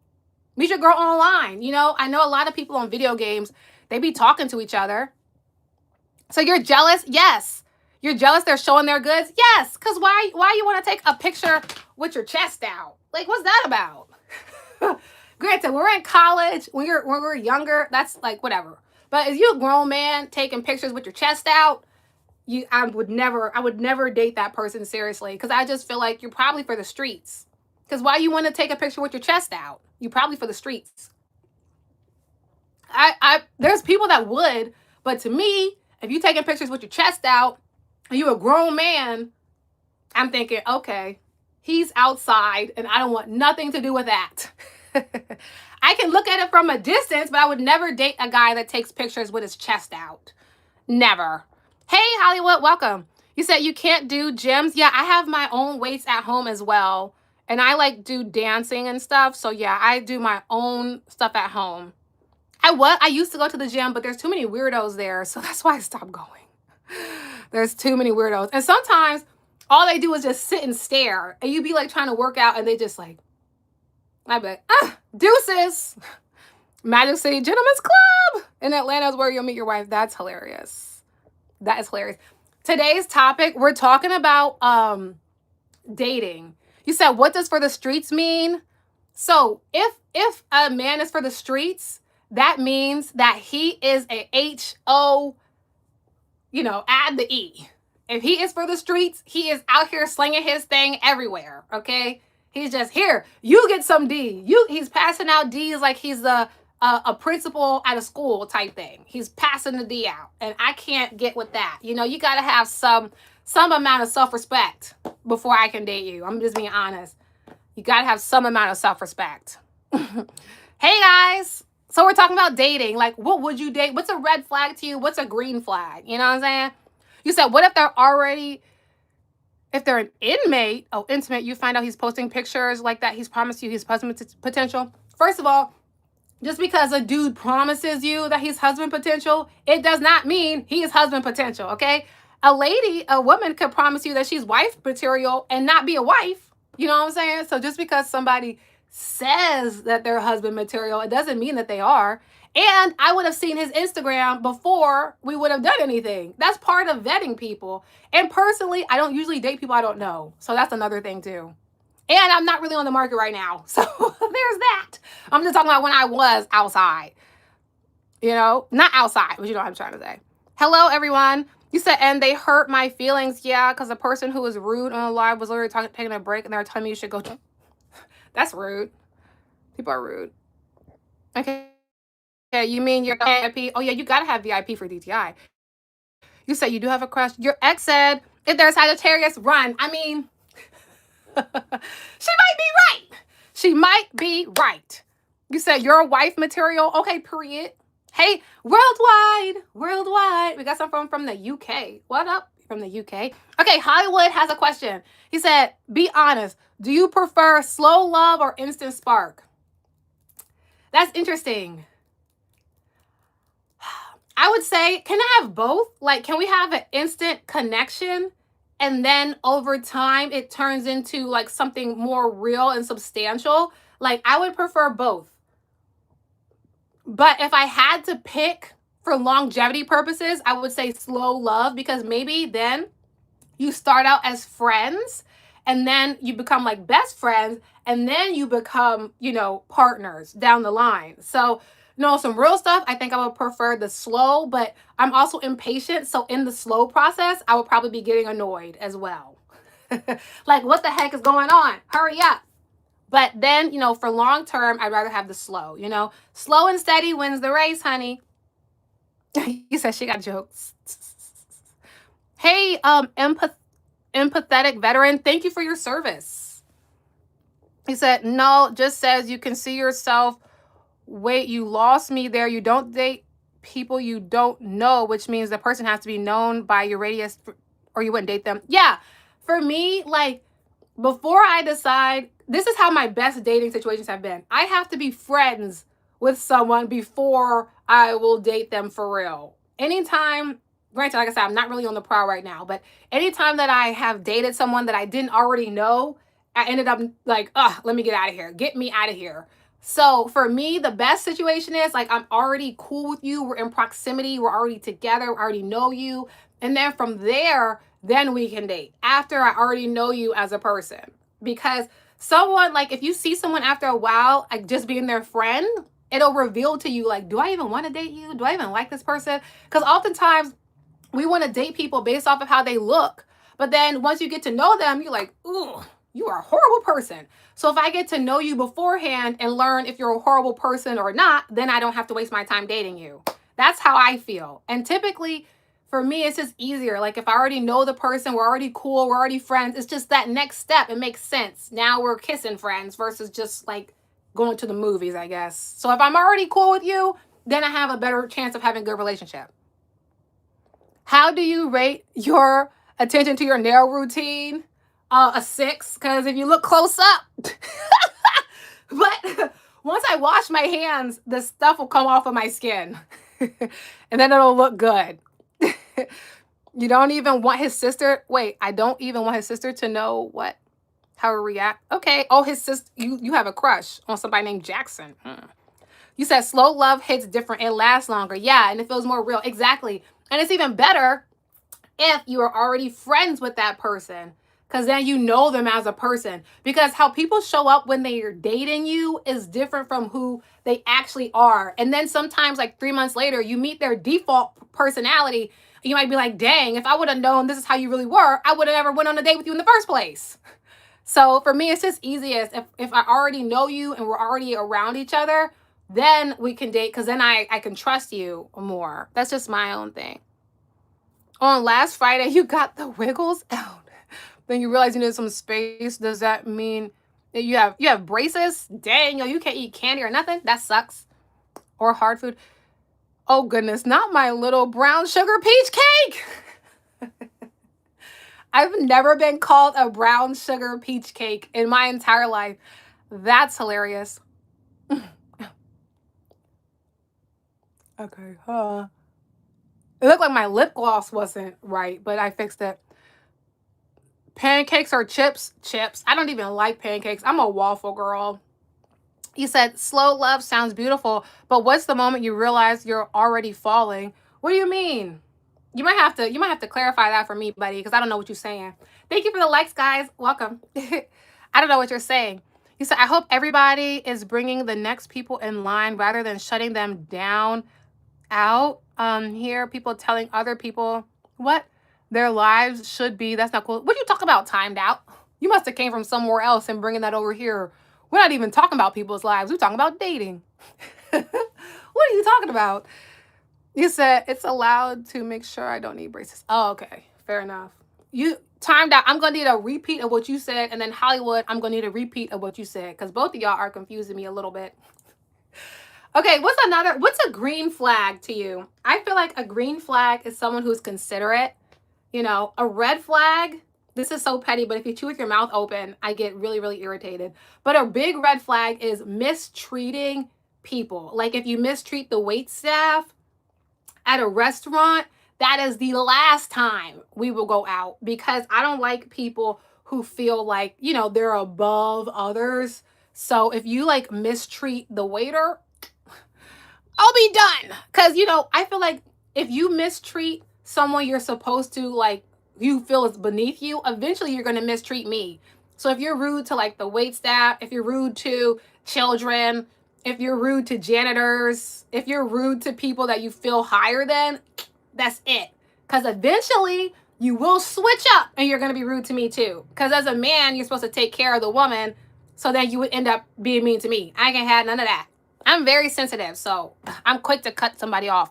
Meet your girl online. You know, I know a lot of people on video games, they be talking to each other. So you're jealous? Yes. You're jealous they're showing their goods? Yes, because why you want to take a picture with your chest out? Like, what's that about? Granted, we're in college, when we're younger, that's like whatever. But if you're a grown man taking pictures with your chest out, I would never date that person seriously, because I just feel like you're probably for the streets. Because why you want to take a picture with your chest out? You probably for the streets. There's people that would, but to me, if you taking pictures with your chest out and you a grown man, I'm thinking, okay, he's outside and I don't want nothing to do with that. I can look at it from a distance, but I would never date a guy that takes pictures with his chest out. Never. Hey, Hollywood, welcome. You said you can't do gyms. Yeah, I have my own weights at home as well. And I like do dancing and stuff. So yeah, I do my own stuff at home. I used to go to the gym, but there's too many weirdos there. So that's why I stopped going. There's too many weirdos. And sometimes all they do is just sit and stare. And you be like trying to work out and they just like, I'd be like, deuces. Magic City Gentlemen's Club in Atlanta is where you'll meet your wife. That's hilarious. That is hilarious. Today's topic, we're talking about dating. You said, what does for the streets mean? So if a man is for the streets, that means that he is a H-O, add the E. If he is for the streets, he is out here slinging his thing everywhere, okay? He's just here. You get some D. He's passing out D's like he's a principal at a school type thing. He's passing the D out, and I can't get with that. You got to have some amount of self-respect before I can date you. I'm just being honest. You got to have some amount of self-respect. Hey guys. So we're talking about dating. Like, what would you date? What's a red flag to you? What's a green flag? You know what I'm saying? You said, what if if they're an inmate, intimate, you find out he's posting pictures like that, he's promised you he's husband potential. First of all, just because a dude promises you that he's husband potential, it does not mean he is husband potential, okay? A woman could promise you that she's wife material and not be a wife. You know what I'm saying? So just because somebody says that they're husband material, it doesn't mean that they are. And I would have seen his Instagram before we would have done anything. That's part of vetting people. And personally, I don't usually date people I don't know. So that's another thing too. And I'm not really on the market right now. So there's that. I'm just talking about when I was outside. Not outside, but you know what I'm trying to say. Hello, everyone. You said, and they hurt my feelings. Yeah, because the person who was rude on the live was literally taking a break and they were telling me you should go. That's rude. People are rude. Okay. Yeah, you mean you're VIP? Oh, yeah, you got to have VIP for DTI. You said you do have a crush. Your ex said, if there's Sagittarius, run. I mean, she might be right. She might be right. You said you're a wife material. Okay, period. Hey, worldwide. We got some from the UK. What up from the UK? Okay, Hollywood has a question. He said, be honest. Do you prefer slow love or instant spark? That's interesting. I would say, can I have both? Like, can we have an instant connection and then over time it turns into like something more real and substantial? Like, I would prefer both. But if I had to pick for longevity purposes, I would say slow love, because maybe then you start out as friends and then you become like best friends and then you become, partners down the line. So, some real stuff, I think I would prefer the slow, but I'm also impatient. So in the slow process, I would probably be getting annoyed as well. Like, what the heck is going on? Hurry up. But then, for long term, I'd rather have the slow, slow and steady wins the race, honey. You said she got jokes. Hey, empathetic veteran, thank you for your service. He said, no, just says you can see yourself. Wait, you lost me there. You don't date people you don't know, which means the person has to be known by your radius or you wouldn't date them. Yeah, for me, like, before I decide, this is how my best dating situations have been. I have to be friends with someone before I will date them for real. Anytime, granted, like I said, I'm not really on the prowl right now, but anytime that I have dated someone that I didn't already know, I ended up like, let me get out of here. Get me out of here. So for me, the best situation is like, I'm already cool with you. We're in proximity. We're already together. I already know you. And then from there, then we can date. After I already know you as a person. Because someone, like, if you see someone after a while, like just being their friend, it'll reveal to you, like, do I even want to date you? Do I even like this person? Because oftentimes we want to date people based off of how they look. But then once you get to know them, you're like, ooh, you are a horrible person. So if I get to know you beforehand and learn if you're a horrible person or not, then I don't have to waste my time dating you. That's how I feel. And typically, for me, it's just easier. Like if I already know the person, we're already cool, we're already friends. It's just that next step. It makes sense. Now we're kissing friends versus just like going to the movies, I guess. So if I'm already cool with you, then I have a better chance of having a good relationship. How do you rate your attention to your nail routine? A 6, because if you look close up, but once I wash my hands, the stuff will come off of my skin, and then it'll look good. You don't even want his sister. Wait, I don't even want his sister to know what how to react. Okay. Oh, his sister. You have a crush on somebody named Jackson. You said slow love hits different. It lasts longer. Yeah, and it feels more real. Exactly. And it's even better if you are already friends with that person, because then you know them as a person. Because how people show up when they're dating you is different from who they actually are. And then sometimes, like 3 months later, you meet their default personality. You might be like, dang, if I would have known this is how you really were, I would have never went on a date with you in the first place. So for me, it's just easiest if I already know you and we're already around each other, then we can date, because then I can trust you more. That's just my own thing. On last Friday, you got the wiggles out. Then you realize you need some space. Does that mean that you have braces? Dang, yo, you can't eat candy or nothing? That sucks. Or hard food. Oh goodness, not my little brown sugar peach cake. I've never been called a brown sugar peach cake in my entire life. That's hilarious. Okay. It looked like my lip gloss wasn't right, but I fixed it. Pancakes or chips? Chips. I don't even like pancakes. I'm a waffle girl. You said slow love sounds beautiful, but what's the moment you realize you're already falling? What do you mean? You might have to clarify that for me, buddy, because I don't know what you're saying. Thank you for the likes, guys. Welcome. I don't know what you're saying. You said I hope everybody is bringing the next people in line rather than shutting them down out. Here people telling other people what their lives should be. That's not cool. What do you talk about timed out? You must have came from somewhere else and bringing that over here. We're not even talking about people's lives. We're talking about dating. What are you talking about? You said it's allowed to make sure I don't need braces. Oh, okay. Fair enough. You timed out. I'm going to need a repeat of what you said. And then Hollywood, I'm going to need a repeat of what you said, because both of y'all are confusing me a little bit. Okay, what's a green flag to you? I feel like a green flag is someone who's considerate. You know, a red flag, this is so petty, but if you chew with your mouth open, I get really, really irritated. But a big red flag is mistreating people. Like if you mistreat the wait staff at a restaurant, that is the last time we will go out, because I don't like people who feel like, you know, they're above others. So if you like mistreat the waiter, I'll be done. Because, you know, I feel like if you mistreat someone you're supposed to, like, you feel is beneath you, eventually you're going to mistreat me. So if you're rude to like the wait staff, if you're rude to children, if you're rude to janitors, if you're rude to people that you feel higher than, that's it. Because eventually you will switch up and you're going to be rude to me too. Because as a man, you're supposed to take care of the woman. So then you would end up being mean to me. I can't have none of that. I'm very sensitive, so I'm quick to cut somebody off.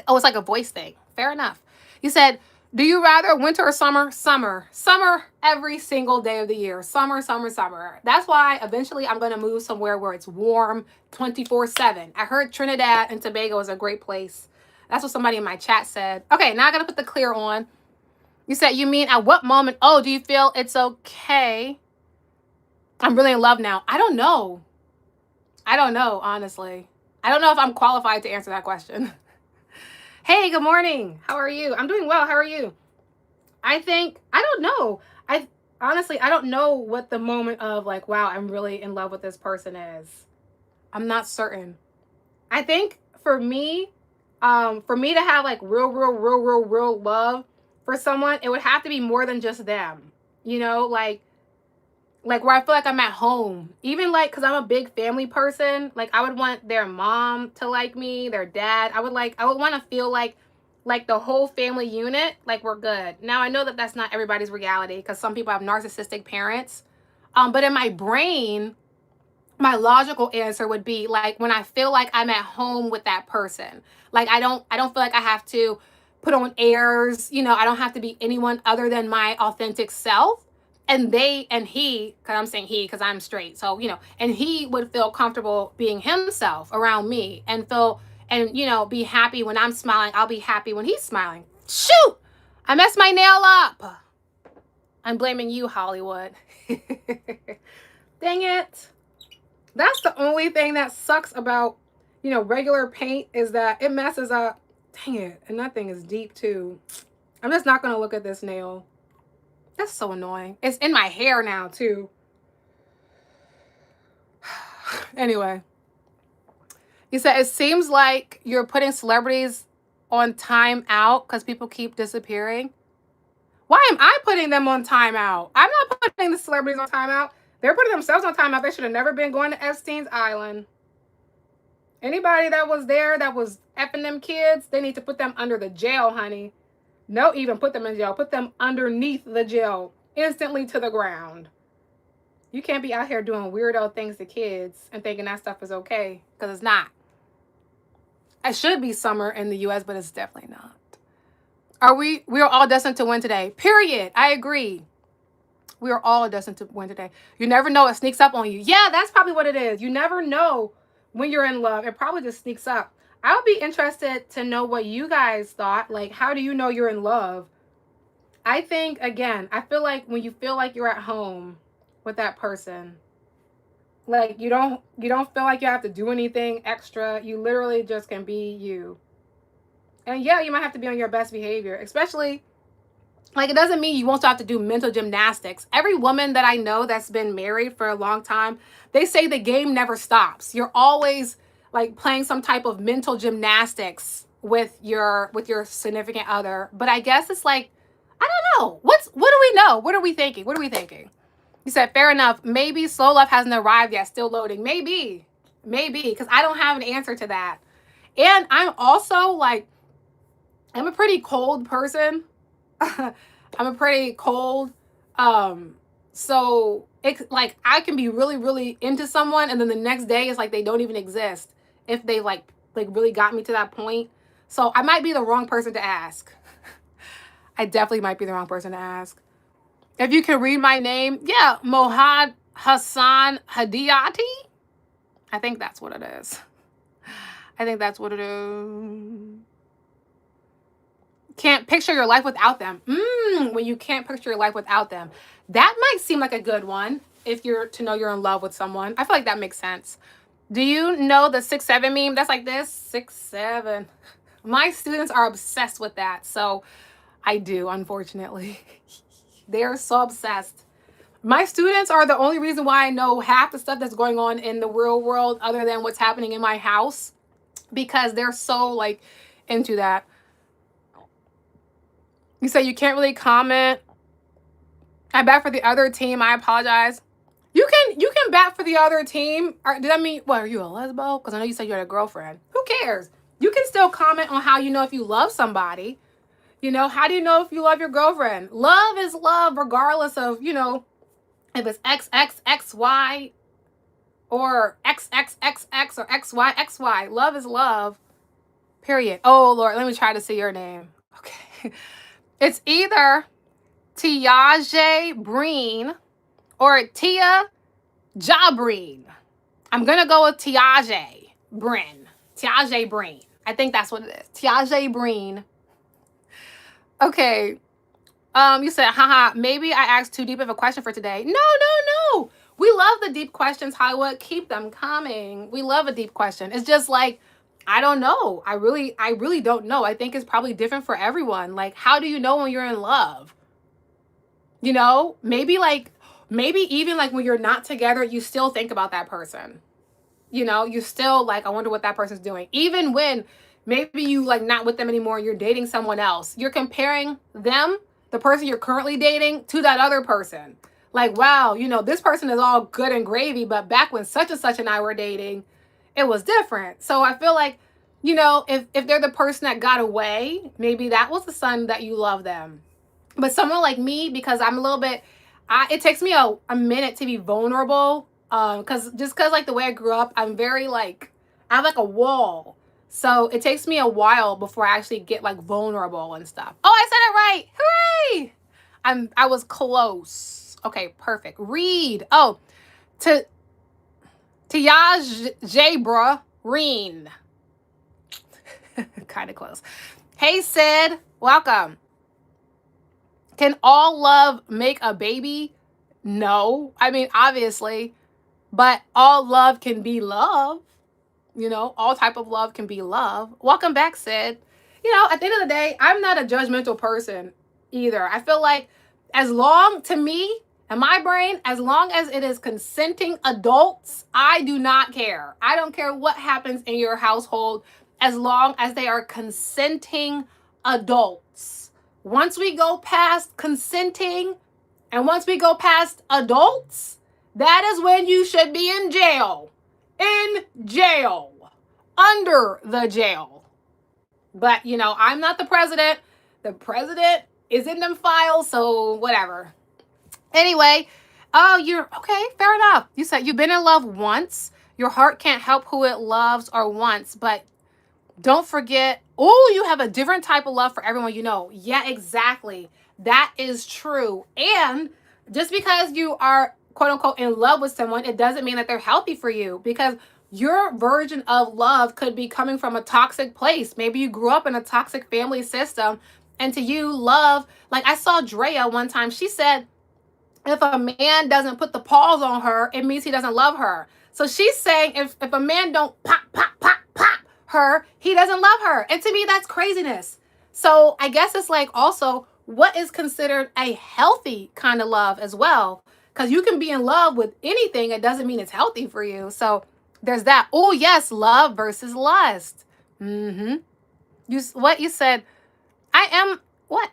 Oh, it's like a voice thing. Fair enough. You said, do you rather winter or summer? Summer. Summer every single day of the year. Summer, summer, summer. That's why eventually I'm going to move somewhere where it's warm 24/7. I heard Trinidad and Tobago is a great place. That's what somebody in my chat said. Okay, now I got to put the clear on. You said, you mean at what moment? Oh, do you feel it's okay? I'm really in love now. I don't know. I don't know, honestly. I don't know if I'm qualified to answer that question. Hey, good morning. How are you? I'm doing well. How are you? I don't know. Honestly, I don't know what the moment of like, wow, I'm really in love with this person is. I'm not certain. I think for me to have like real love, for someone, it would have to be more than just them. You know, like where I feel like I'm at home. Even like, cause I'm a big family person. Like I would want their mom to like me, their dad. I would want to feel like the whole family unit, like we're good. Now I know that that's not everybody's reality because some people have narcissistic parents. But in my brain, my logical answer would be like when I feel like I'm at home with that person. Like I don't feel like I have to put on airs, you know, I don't have to be anyone other than my authentic self. And he, because I'm saying he because I'm straight. So, you know, and he would feel comfortable being himself around me and feel and you know, be happy when I'm smiling. I'll be happy when he's smiling. Shoot! I messed my nail up. I'm blaming you, Hollywood. Dang it. That's the only thing that sucks about, you know, regular paint is that it messes up. Dang it. And that thing is deep too. I'm just not going to look at this nail. That's so annoying. It's in my hair now too. Anyway. You said it seems like you're putting celebrities on time out because people keep disappearing. Why am I putting them on timeout? I'm not putting the celebrities on timeout. They're putting themselves on timeout. They should have never been going to Epstein's Island. Anybody that was there that was effing them kids, they need to put them under the jail, honey. No, even put them in jail. Put them underneath the jail, instantly to the ground. You can't be out here doing weirdo things to kids and thinking that stuff is okay, because it's not. It should be summer in the U.S., but it's definitely not. We're all destined to win today. Period. I agree. We are all destined to win today. You never know. It sneaks up on you. Yeah, that's probably what it is. You never know when you're in love. It probably just sneaks up. I would be interested to know what you guys thought. Like, how do you know you're in love? I think, again, I feel like when you feel like you're at home with that person, like you don't feel like you have to do anything extra. You literally just can be you. And yeah, you might have to be on your best behavior, especially like it doesn't mean you won't have to do mental gymnastics. Every woman that I know that's been married for a long time, they say the game never stops. You're always like playing some type of mental gymnastics with your significant other. But I guess it's like, I don't know. What do we know? What are we thinking? What are we thinking? You said, fair enough. Maybe slow love hasn't arrived yet. Still loading. Maybe, because I don't have an answer to that. And I'm also like, I'm a pretty cold person. I'm a pretty cold. So it's like I can be really, really into someone, and then the next day it's like they don't even exist if they like really got me to that point. So I might be the wrong person to ask. I definitely might be the wrong person to ask. If you can read my name, yeah, Mohad Hassan Hadiati. I think that's what it is. I think that's what it is. Can't picture your life without them. When you can't picture your life without them. That might seem like a good one if you're to know you're in love with someone. I feel like that makes sense. Do you know the 6'7" meme? That's like this, 6'7". My students are obsessed with that. So I do, unfortunately. They are so obsessed. My students are the only reason why I know half the stuff that's going on in the real world other than what's happening in my house, because they're so like into that. You say you can't really comment. I bet for the other team. I apologize. You can bat for the other team. Did that mean, what, are you a lesbo? Because I know you said you had a girlfriend. Who cares? You can still comment on how you know if you love somebody. You know, how do you know if you love your girlfriend? Love is love regardless of, you know, if it's XXXY or XXXX or XYXY. Love is love. Period. Oh, Lord, let me try to see your name. Okay. It's either Tiaje Breen or Tia Jabreen. I'm going to go with Tiaje Breen. Tiaje Breen. I think that's what it is. Tiaje Breen. Okay. You said, haha, maybe I asked too deep of a question for today. No. We love the deep questions, Hollywood. Keep them coming. We love a deep question. It's just like, I don't know. I really don't know. I think it's probably different for everyone. Like, how do you know when you're in love? You know, maybe even like when you're not together, you still think about that person. You know, you still like, I wonder what that person's doing. Even when maybe you like not with them anymore, you're dating someone else. You're comparing them, the person you're currently dating, to that other person. Like, wow, you know, this person is all good and gravy, but back when such and such and I were dating, it was different. So I feel like, you know, if they're the person that got away, maybe that was the son that you love them. But someone like me, because I'm a little bit, it takes me a minute to be vulnerable. Because like the way I grew up, I'm very like, I have like a wall. So it takes me a while before I actually get like vulnerable and stuff. Oh, I said it right. Hooray! I was close. Okay, perfect. Read. Oh, to Tiaj Jabra Reen. Kind of close. Hey, Sid. Welcome. Can all love make a baby? No. I mean, obviously, but all love can be love. You know, all type of love can be love. Welcome back, Sid. You know, at the end of the day, I'm not a judgmental person either. I feel like as long, to me, in my brain, as long as it is consenting adults, I do not care. I don't care what happens in your household as long as they are consenting adults. Once we go past consenting and once we go past adults, that is when you should be in jail. In jail. Under the jail. But, you know, I'm not the president. The president is in them files, so whatever. Anyway, oh, you're okay, fair enough. You said you've been in love once. Your heart can't help who it loves or wants, but don't forget, oh, you have a different type of love for everyone you know. Yeah, exactly. That is true. And just because you are, quote unquote, in love with someone, it doesn't mean that they're healthy for you, because your version of love could be coming from a toxic place. Maybe you grew up in a toxic family system, and to you, love, like I saw Drea one time, she said, if a man doesn't put the paws on her, it means he doesn't love her. So she's saying if a man don't pop, pop, pop, pop her, he doesn't love her. And to me, that's craziness. So I guess it's like also what is considered a healthy kind of love as well. Because you can be in love with anything. It doesn't mean it's healthy for you. So there's that. Oh, yes, love versus lust. Mm-hmm. What you said, I am, what?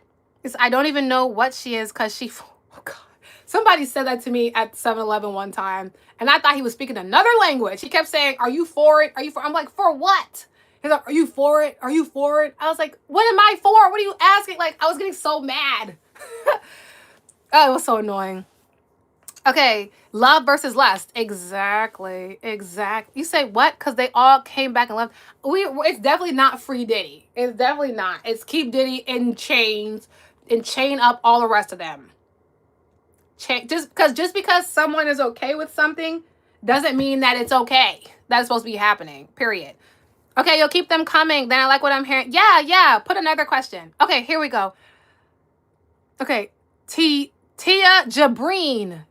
I don't even know what she is because she, oh God. Somebody said that to me at 7-Eleven one time, and I thought he was speaking another language. He kept saying, are you for it? Are you for it? I'm like, for what? He's like, are you for it? Are you for it? I was like, what am I for? What are you asking? Like, I was getting so mad. Oh, it was so annoying. Okay, love versus lust. Exactly. You say what? Because they all came back and left. It's definitely not Free Diddy. It's definitely not. It's Keep Diddy in chains and chain up all the rest of them. Just because someone is okay with something doesn't mean that it's okay. That's supposed to be happening. Period. Okay, you'll keep them coming. Then I like what I'm hearing. Yeah. Put another question. Okay, here we go. Okay, Tia Jabreen.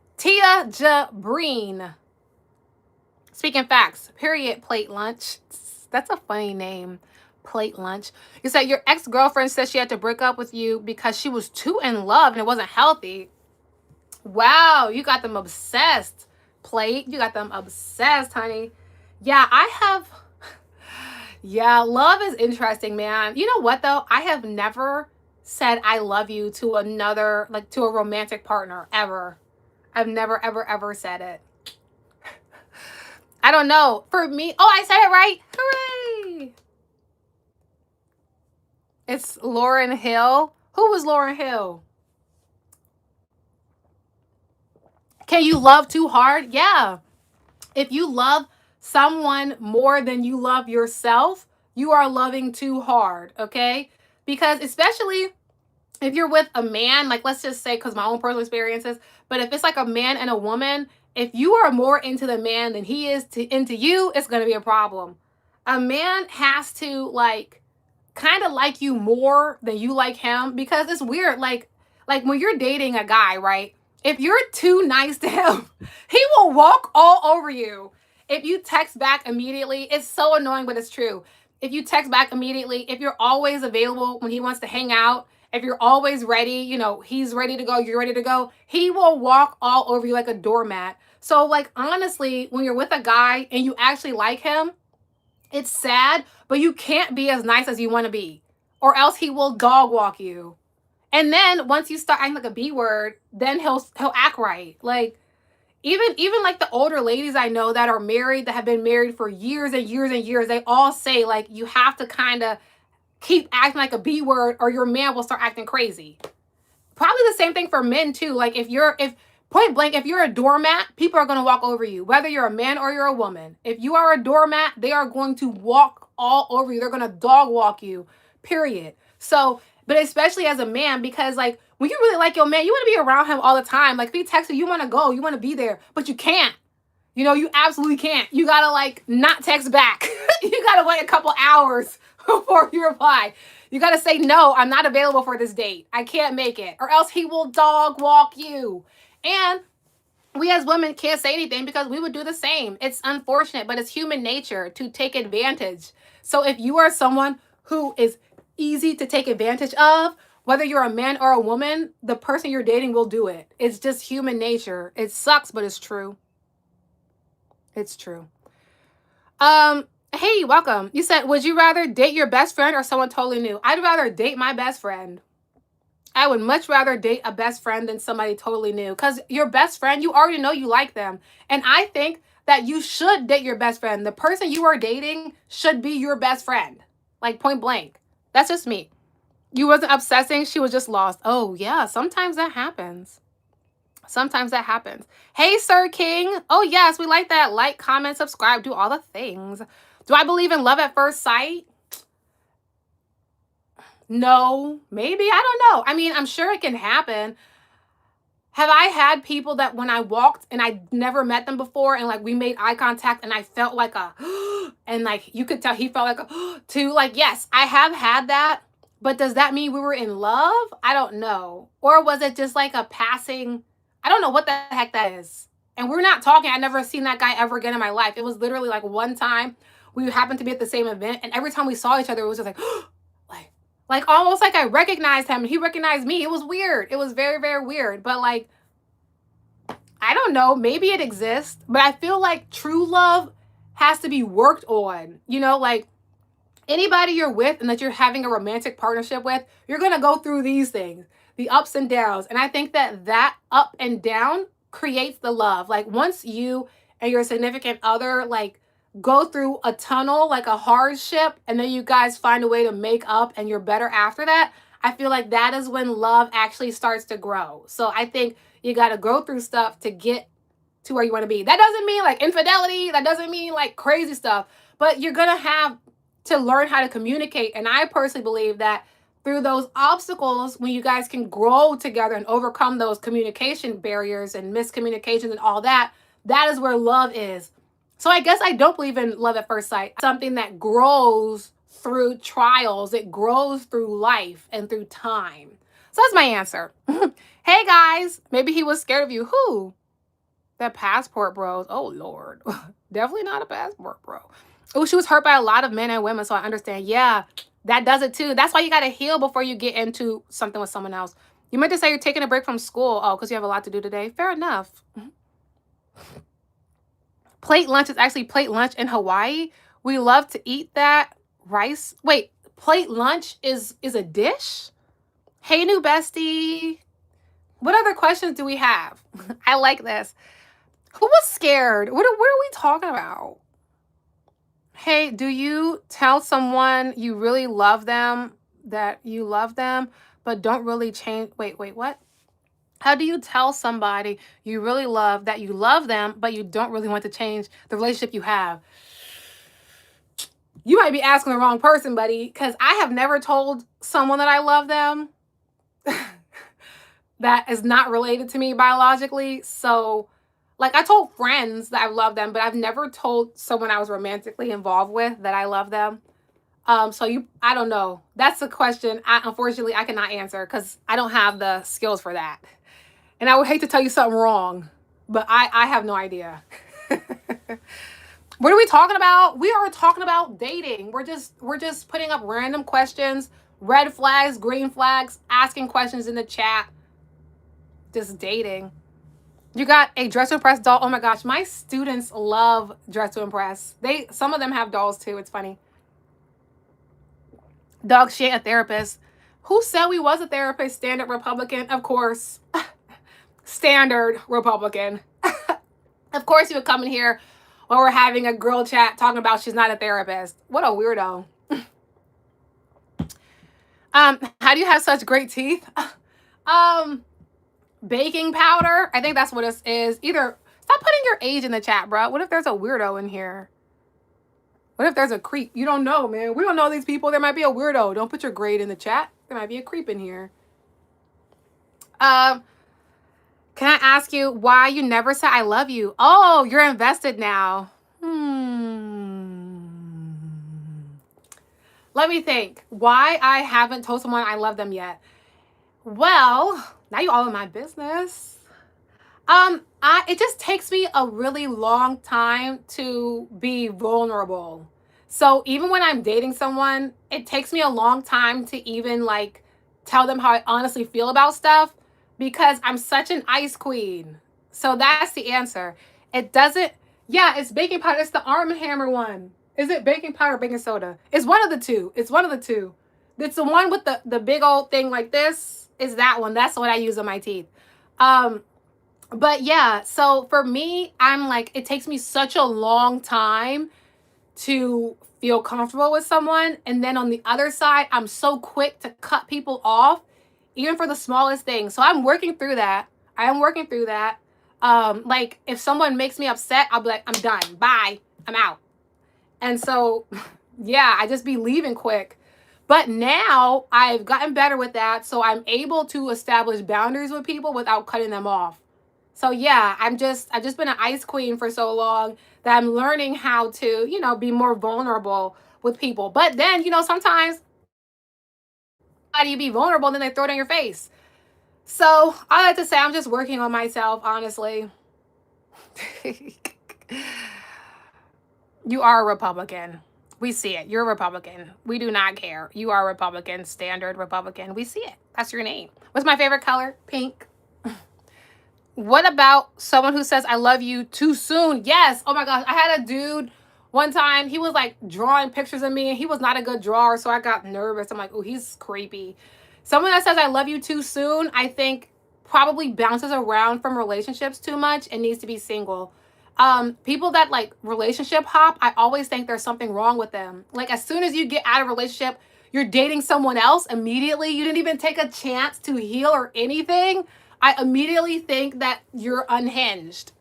Speaking facts. Period. Plate lunch. That's a funny name. Plate lunch. You said your ex-girlfriend said she had to break up with you because she was too in love and it wasn't healthy. Wow, you got them obsessed, Plate. You got them obsessed, honey. Yeah, love is interesting, man. You know what, though? I have never said I love you to another, like to a romantic partner, ever. I've never, ever said it. I don't know. For me, oh, I said it right. Hooray. It's Lauryn Hill. Who was Lauryn Hill? Can you love too hard? Yeah. If you love someone more than you love yourself, you are loving too hard, okay? Because especially if you're with a man, like let's just say, because my own personal experiences, but if it's like a man and a woman, if you are more into the man than he is into you, it's going to be a problem. A man has to like kind of like you more than you like him, because it's weird. Like when you're dating a guy, right? If you're too nice to him, he will walk all over you. If you text back immediately, it's so annoying, but it's true. If you text back immediately, if you're always available when he wants to hang out, if you're always ready, you know, he's ready to go, you're ready to go, he will walk all over you like a doormat. So like, honestly, when you're with a guy and you actually like him, It's sad, but you can't be as nice as you want to be, or else he will dog walk you. And then once you start acting like a B word, then he'll act right. Like even like the older ladies I know that are married, that have been married for years and years and years, they all say like you have to kind of keep acting like a B word or your man will start acting crazy. Probably the same thing for men too. Like if point blank, if you're a doormat, people are going to walk over you, whether you're a man or you're a woman. If you are a doormat, they are going to walk all over you. They're going to dog walk you, period. So, but especially as a man, because like when you really like your man, you want to be around him all the time. Like if he texts you, you want to go, you want to be there, but you can't. You know, you absolutely can't. You got to like not text back. You got to wait a couple hours before you reply. You got to say, no, I'm not available for this date. I can't make it. Or else he will dog walk you. And we as women can't say anything because we would do the same. It's unfortunate, but it's human nature to take advantage. So if you are someone who is easy to take advantage of, whether you're a man or a woman, the person you're dating will do it. It's just human nature. It sucks, but it's true. It's true. Hey, welcome. You said, would you rather date your best friend or someone totally new? I'd rather date my best friend. I would much rather date a best friend than somebody totally new. Because your best friend, you already know you like them. And I think that you should date your best friend. The person you are dating should be your best friend. Like point blank. That's just me. You wasn't obsessing. She was just lost. Oh, yeah. Sometimes that happens. Sometimes that happens. Hey, Sir King. Oh, yes. We like that. Like, comment, subscribe, do all the things. Do I believe in love at first sight? No, maybe. I don't know. I mean, I'm sure it can happen. Have I had people that when I walked and I never met them before and like we made eye contact and I felt like a, and like you could tell he felt like a, too, like, yes, I have had that. But does that mean we were in love? I don't know. Or was it just like a passing, I don't know what the heck that is. And we're not talking. I never seen that guy ever again in my life. It was literally like one time we happened to be at the same event. And every time we saw each other, it was just like, like almost like I recognized him and he recognized me. It was weird. It was very, very weird. But like, I don't know. Maybe it exists. But I feel like true love has to be worked on. You know, like anybody you're with and that you're having a romantic partnership with, you're going to go through these things, the ups and downs. And I think that that up and down creates the love. Like once you and your significant other, like, go through a tunnel, like a hardship, and then you guys find a way to make up and you're better after that, I feel like that is when love actually starts to grow. So I think you got to go through stuff to get to where you want to be. That doesn't mean like infidelity. That doesn't mean like crazy stuff. But you're going to have to learn how to communicate. And I personally believe that through those obstacles, when you guys can grow together and overcome those communication barriers and miscommunications and all that, that is where love is. So I guess I don't believe in love at first sight. Something that grows through trials. It grows through life and through time. So that's my answer. Hey guys, maybe he was scared of you. Who? The passport bros. Oh Lord. Definitely not a passport bro. Oh, she was hurt by a lot of men and women, so I understand. Yeah, that does it too. That's why you got to heal before you get into something with someone else. You meant to say you're taking a break from school. Oh, because you have a lot to do today. Fair enough. Plate lunch is actually plate lunch in Hawaii. We love to eat that. Rice. Wait, plate lunch is a dish? Hey, new bestie. What other questions do we have? I like this. Who was scared? What are we talking about? Hey, do you tell someone you really love them, that you love them, but don't really change? Wait, what? How do you tell somebody you really love that you love them, but you don't really want to change the relationship you have? You might be asking the wrong person, buddy, because I have never told someone that I love them that is not related to me biologically. So, like, I told friends that I love them, but I've never told someone I was romantically involved with that I love them. I don't know. That's a question unfortunately I cannot answer because I don't have the skills for that. And I would hate to tell you something wrong, but I have no idea. What are we talking about? We are talking about dating. We're just putting up random questions, red flags, green flags, asking questions in the chat. Just dating. You got a Dress to Impress doll. Oh my gosh, my students love Dress to Impress. Some of them have dolls too. It's funny. Doug, she ain't a therapist. Who said we was a therapist? Standard Republican, of course. Standard Republican. Of course, you would come in here when we're having a girl chat talking about she's not a therapist. What a weirdo. How do you have such great teeth? Baking powder. I think that's what it is. Either stop putting your age in the chat, bro. What if there's a weirdo in here? What if there's a creep? You don't know, man. We don't know these people. There might be a weirdo. Don't put your grade in the chat. There might be a creep in here. Can I ask you why you never said I love you? Oh, you're invested now. Let me think. Why I haven't told someone I love them yet? Well, now you all in my business. It just takes me a really long time to be vulnerable. So even when I'm dating someone, it takes me a long time to even like tell them how I honestly feel about stuff because I'm such an ice queen. So that's the answer. It doesn't, yeah, it's baking powder. It's the Arm & Hammer one. Is it baking powder or baking soda? It's one of the two. It's one of the two. It's the one with the big old thing like this. Is that one. That's what I use on my teeth. But yeah, so for me, I'm like, it takes me such a long time to feel comfortable with someone. And then on the other side, I'm so quick to cut people off, even for the smallest things. So I'm working through that. I am working through that. Like if someone makes me upset, I'll be like, I'm done. Bye. I'm out. And so, yeah, I just be leaving quick. But now I've gotten better with that. So I'm able to establish boundaries with people without cutting them off. So yeah, I've just been an ice queen for so long that I'm learning how to, be more vulnerable with people. But then, sometimes how do you be vulnerable? Then they throw it in your face. So I like to say I'm just working on myself, honestly. You are a Republican. We see it. You're a Republican. We do not care. You are a Republican, standard Republican. We see it. That's your name. What's my favorite color? Pink. What about someone who says I love you too soon? Yes. Oh my gosh. I had a dude one time. He was like drawing pictures of me and he was not a good drawer. So I got nervous. I'm like, oh, he's creepy. Someone that says I love you too soon, I think probably bounces around from relationships too much and needs to be single. People that like relationship hop, I always think there's something wrong with them. Like as soon as you get out of a relationship, you're dating someone else immediately. You didn't even take a chance to heal or anything. I immediately think that you're unhinged.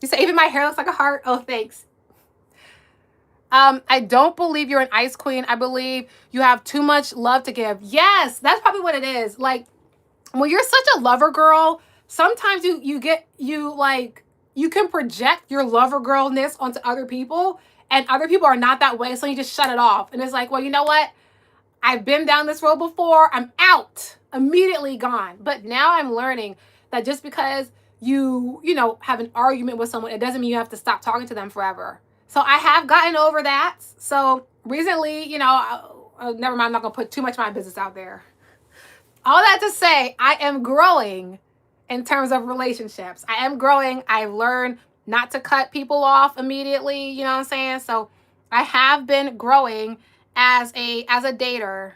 You say, even my hair looks like a heart. Oh, thanks. I don't believe you're an ice queen. I believe you have too much love to give. Yes, that's probably what it is. Like when you're such a lover girl, sometimes you can project your lover girlness onto other people, and other people are not that way. So you just shut it off. And it's like, well, you know what? I've been down this road before. I'm out. Immediately gone. But now I'm learning that just because you have an argument with someone, it doesn't mean you have to stop talking to them forever. So I have gotten over that. So recently, never mind. I'm not going to put too much of my business out there. All that to say, I am growing in terms of relationships. I am growing. I've learned not to cut people off immediately. You know what I'm saying? So I have been growing as a dater.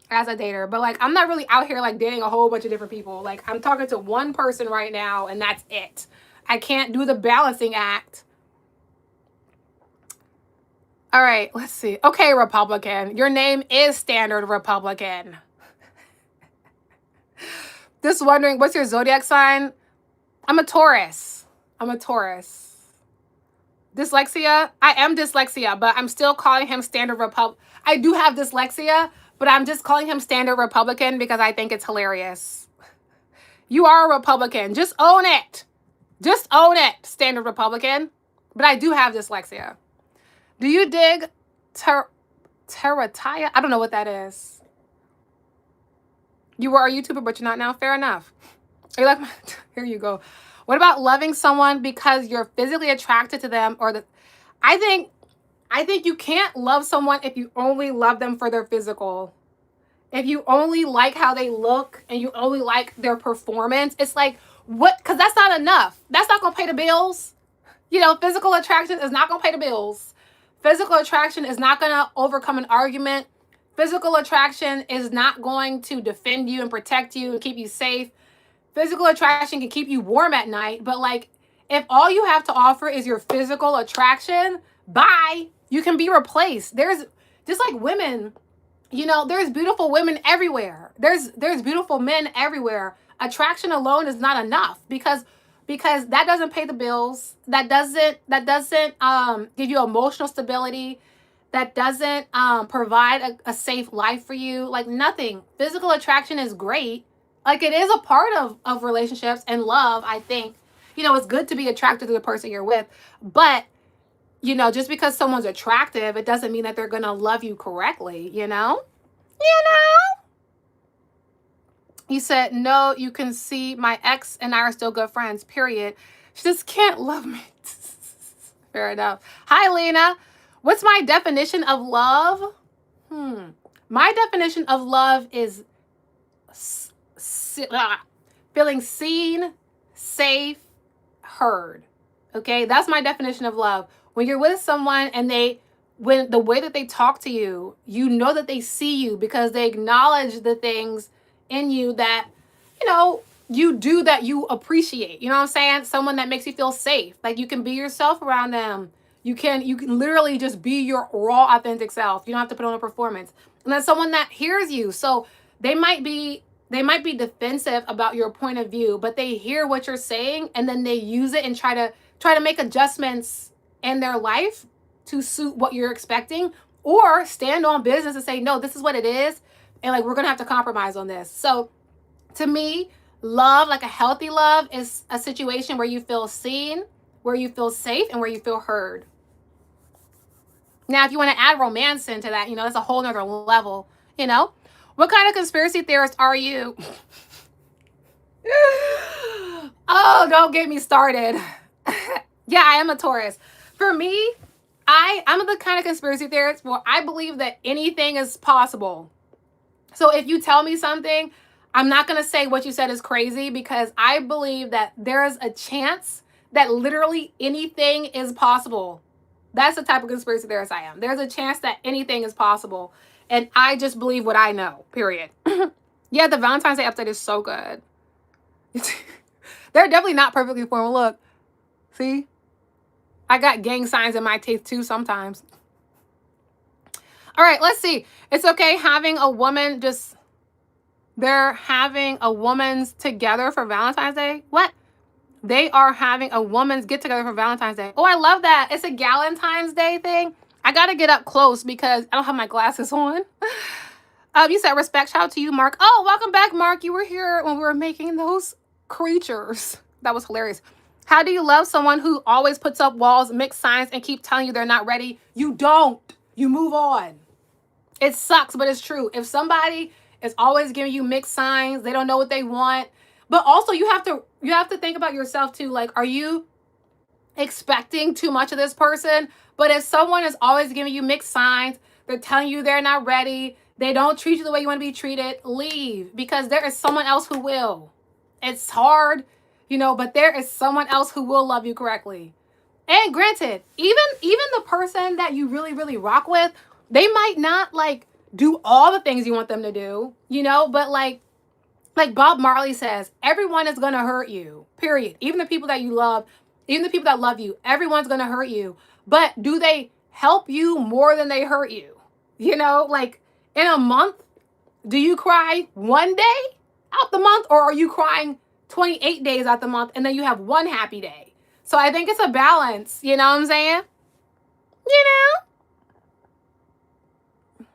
But like I'm not really out here like dating a whole bunch of different people. Like I'm talking to one person right now and that's it. I can't do the balancing act. All right, let's see. Okay, Republican. Your name is Standard Republican. Just wondering, what's your zodiac sign? I'm a Taurus. Dyslexia? I am dyslexia, but I'm still calling him Standard Republican. I do have dyslexia, but I'm just calling him Standard Republican because I think it's hilarious. You are a Republican. Just own it. Just own it, Standard Republican. But I do have dyslexia. Do you dig Terrataya? I don't know what that is. You were a YouTuber, but you're not now. Fair enough. Are you like, here you go. What about loving someone because you're physically attracted to them I think you can't love someone if you only love them for their physical. If you only like how they look and you only like their performance, it's like What? Because that's not enough. That's not going to pay the bills. You know, physical attraction is not going to pay the bills. Physical attraction is not going to overcome an argument. Physical attraction is not going to defend you and protect you and keep you safe. Physical attraction can keep you warm at night, but like, if all you have to offer is your physical attraction, bye. You can be replaced. There's just like women, you know, there's beautiful women everywhere. There's beautiful men everywhere. Attraction alone is not enough because that doesn't pay the bills. That doesn't give you emotional stability. That doesn't provide a safe life for you. Like nothing. Physical attraction is great. Like it is a part of relationships and love, I think. You know, it's good to be attracted to the person you're with, but you know, just because someone's attractive, it doesn't mean that they're going to love you correctly, you know? You know? He said, no, you can see my ex and I are still good friends, period. She just can't love me. Fair enough. Hi, Lena. What's my definition of love? My definition of love is feeling seen, safe, heard. Okay, that's my definition of love. When you're with someone and when the way that they talk to you, you know that they see you because they acknowledge the things in you that, you know, you do that you appreciate. You know what I'm saying? Someone that makes you feel safe. Like you can be yourself around them. You can literally just be your raw, authentic self. You don't have to put on a performance. And then someone that hears you. So they might be defensive about your point of view, but they hear what you're saying and then they use it and try to make adjustments in their life to suit what you're expecting, or stand on business and say, no, this is what it is. And like, we're going to have to compromise on this. So to me, love, like a healthy love, is a situation where you feel seen, where you feel safe, and where you feel heard. Now, if you want to add romance into that, you know, that's a whole nother level, you know. What kind of conspiracy theorist are you? Oh, don't get me started. Yeah, I am a Taurus. For me, I'm the kind of conspiracy theorist where I believe that anything is possible. So if you tell me something, I'm not going to say what you said is crazy, because I believe that there's a chance that literally anything is possible. That's the type of conspiracy theorist I am. There's a chance that anything is possible. And I just believe what I know, period. Yeah, the Valentine's Day update is so good. They're definitely not perfectly formed. Look, see? I got gang signs in my teeth too sometimes. All right, let's see. It's okay having a woman they're having a woman's together for Valentine's Day? What? They are having a woman's get together for Valentine's Day. Oh, I love that. It's a Galentine's Day thing. I got to get up close because I don't have my glasses on. You said respect, shout out to you, Mark. Oh, welcome back, Mark. You were here when we were making those creatures. That was hilarious. How do you love someone who always puts up walls, mixed signs, and keep telling you they're not ready? You don't. You move on. It sucks, but it's true. If somebody is always giving you mixed signs, they don't know what they want. But also you have to think about yourself too. Like, are you expecting too much of this person? But if someone is always giving you mixed signs, they're telling you they're not ready, they don't treat you the way you want to be treated, leave, because there is someone else who will. It's hard, you know, but there is someone else who will love you correctly. And granted, even the person that you really, really rock with, they might not like do all the things you want them to do, you know, but like Bob Marley says, everyone is going to hurt you, period. Even the people that you love, even the people that love you, everyone's going to hurt you. But do they help you more than they hurt you? You know, like in a month, do you cry one day out the month, or are you crying 28 days out the month and then you have one happy day? So I think it's a balance. You know what I'm saying? You know?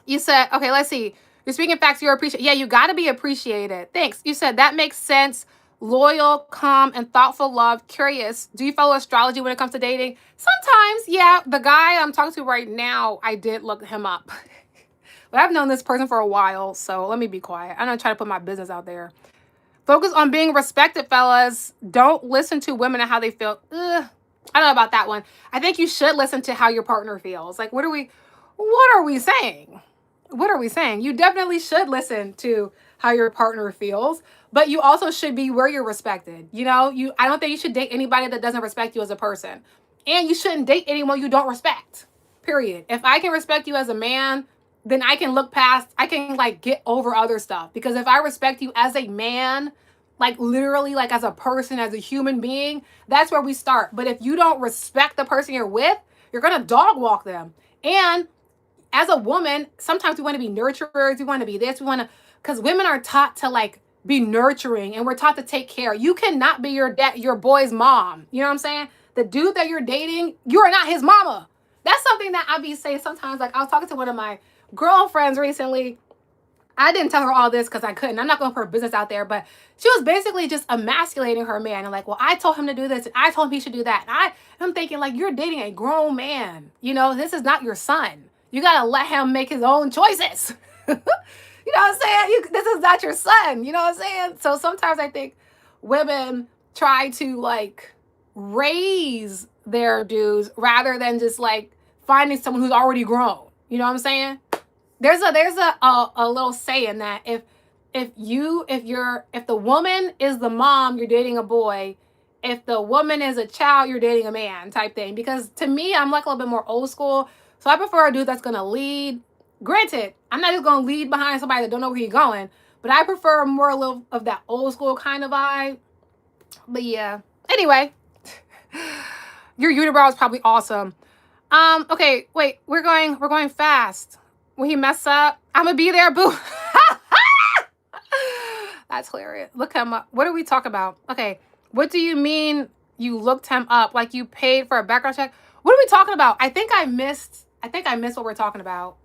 You said, okay, let's see. You're speaking facts. You're appreciated. Yeah, you got to be appreciated. Thanks. You said that makes sense. Loyal, calm, and thoughtful love. Curious. Do you follow astrology when it comes to dating? Sometimes, yeah. The guy I'm talking to right now, I did look him up. But I've known this person for a while, so let me be quiet. I'm not trying to put my business out there. Focus on being respected, fellas. Don't listen to women and how they feel. Ugh. I don't know about that one. I think you should listen to how your partner feels. Like, what are we saying? What are we saying? You definitely should listen to how your partner feels. but you also should be where you're respected. You know, I don't think you should date anybody that doesn't respect you as a person. And you shouldn't date anyone you don't respect. Period. If I can respect you as a man, then I can look past, I can like get over other stuff. Because if I respect you as a man, like literally like as a person, as a human being, that's where we start. But if you don't respect the person you're with, you're going to dog walk them. And as a woman, sometimes we want to be nurturers. We want to be this. We want to, because women are taught to like be nurturing and we're taught to take care. You cannot be your boy's mom. You know what I'm saying? The dude that you're dating, you are not his mama. That's something that I be saying sometimes. Like I was talking to one of my girlfriends recently. I didn't tell her all this because I couldn't. I'm not going to put her business out there, but she was basically just emasculating her man and like, well, I told him to do this and I told him he should do that. And I'm thinking like, you're dating a grown man. You know, this is not your son. You got to let him make his own choices. You know what I'm saying? This is not your son. You know what I'm saying? So sometimes I think women try to like raise their dudes rather than just like finding someone who's already grown. You know what I'm saying? There's a little saying that if the woman is the mom, you're dating a boy. If the woman is a child, you're dating a man type thing. Because to me, I'm like a little bit more old school. So I prefer a dude that's gonna lead. Granted, I'm not just gonna lead behind somebody that don't know where you're going, but I prefer more a little of that old school kind of vibe. But yeah. Anyway, your unibrow is probably awesome. Okay, wait, we're going fast. When he mess up, I'm gonna be there, boo. That's hilarious. Look him up. What are we talking about? Okay, what do you mean you looked him up? Like you paid for a background check? What are we talking about? I think I missed what we're talking about.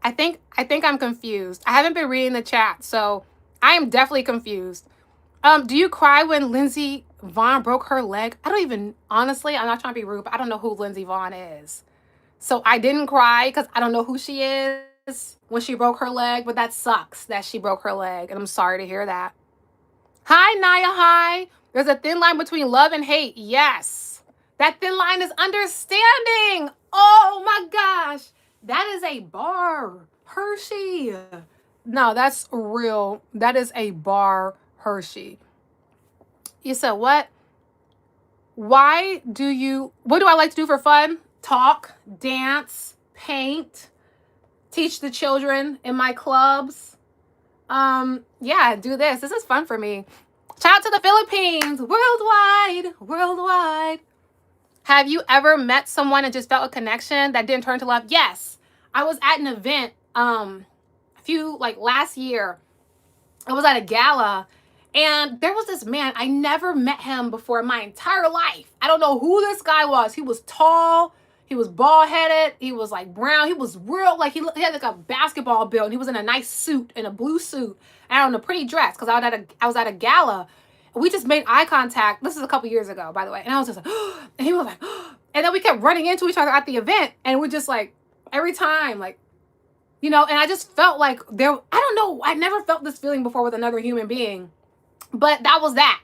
I think I'm confused. I haven't been reading the chat, so I am definitely confused. Do you cry when Lindsey Vonn broke her leg? I don't even, honestly, I'm not trying to be rude, but I don't know who Lindsey Vonn is. So I didn't cry because I don't know who she is when she broke her leg, but that sucks that she broke her leg, and I'm sorry to hear that. Hi, Naya, hi. There's a thin line between love and hate. Yes. That thin line is understanding. Oh my gosh. That is a bar, Hershey. No, that's real. That is a bar, Hershey. You said what? What do I like to do for fun? Talk, dance, paint, teach the children in my clubs. Yeah, do this. This is fun for me. Shout out to the Philippines, worldwide. Have you ever met someone and just felt a connection that didn't turn to love? Yes. I was at an event, last year. I was at a gala and there was this man. I never met him before in my entire life. I don't know who this guy was. He was tall. He was bald-headed. He was like brown. He was real, like he had like a basketball build. And he was in a nice suit, in a blue suit, and on a pretty dress because I was at a gala. We just made eye contact. This is a couple years ago, by the way. And I was just like, and he was like, and then we kept running into each other at the event. And we're just like, every time, like, you know, and I just felt like I don't know, I never felt this feeling before with another human being. But that was that.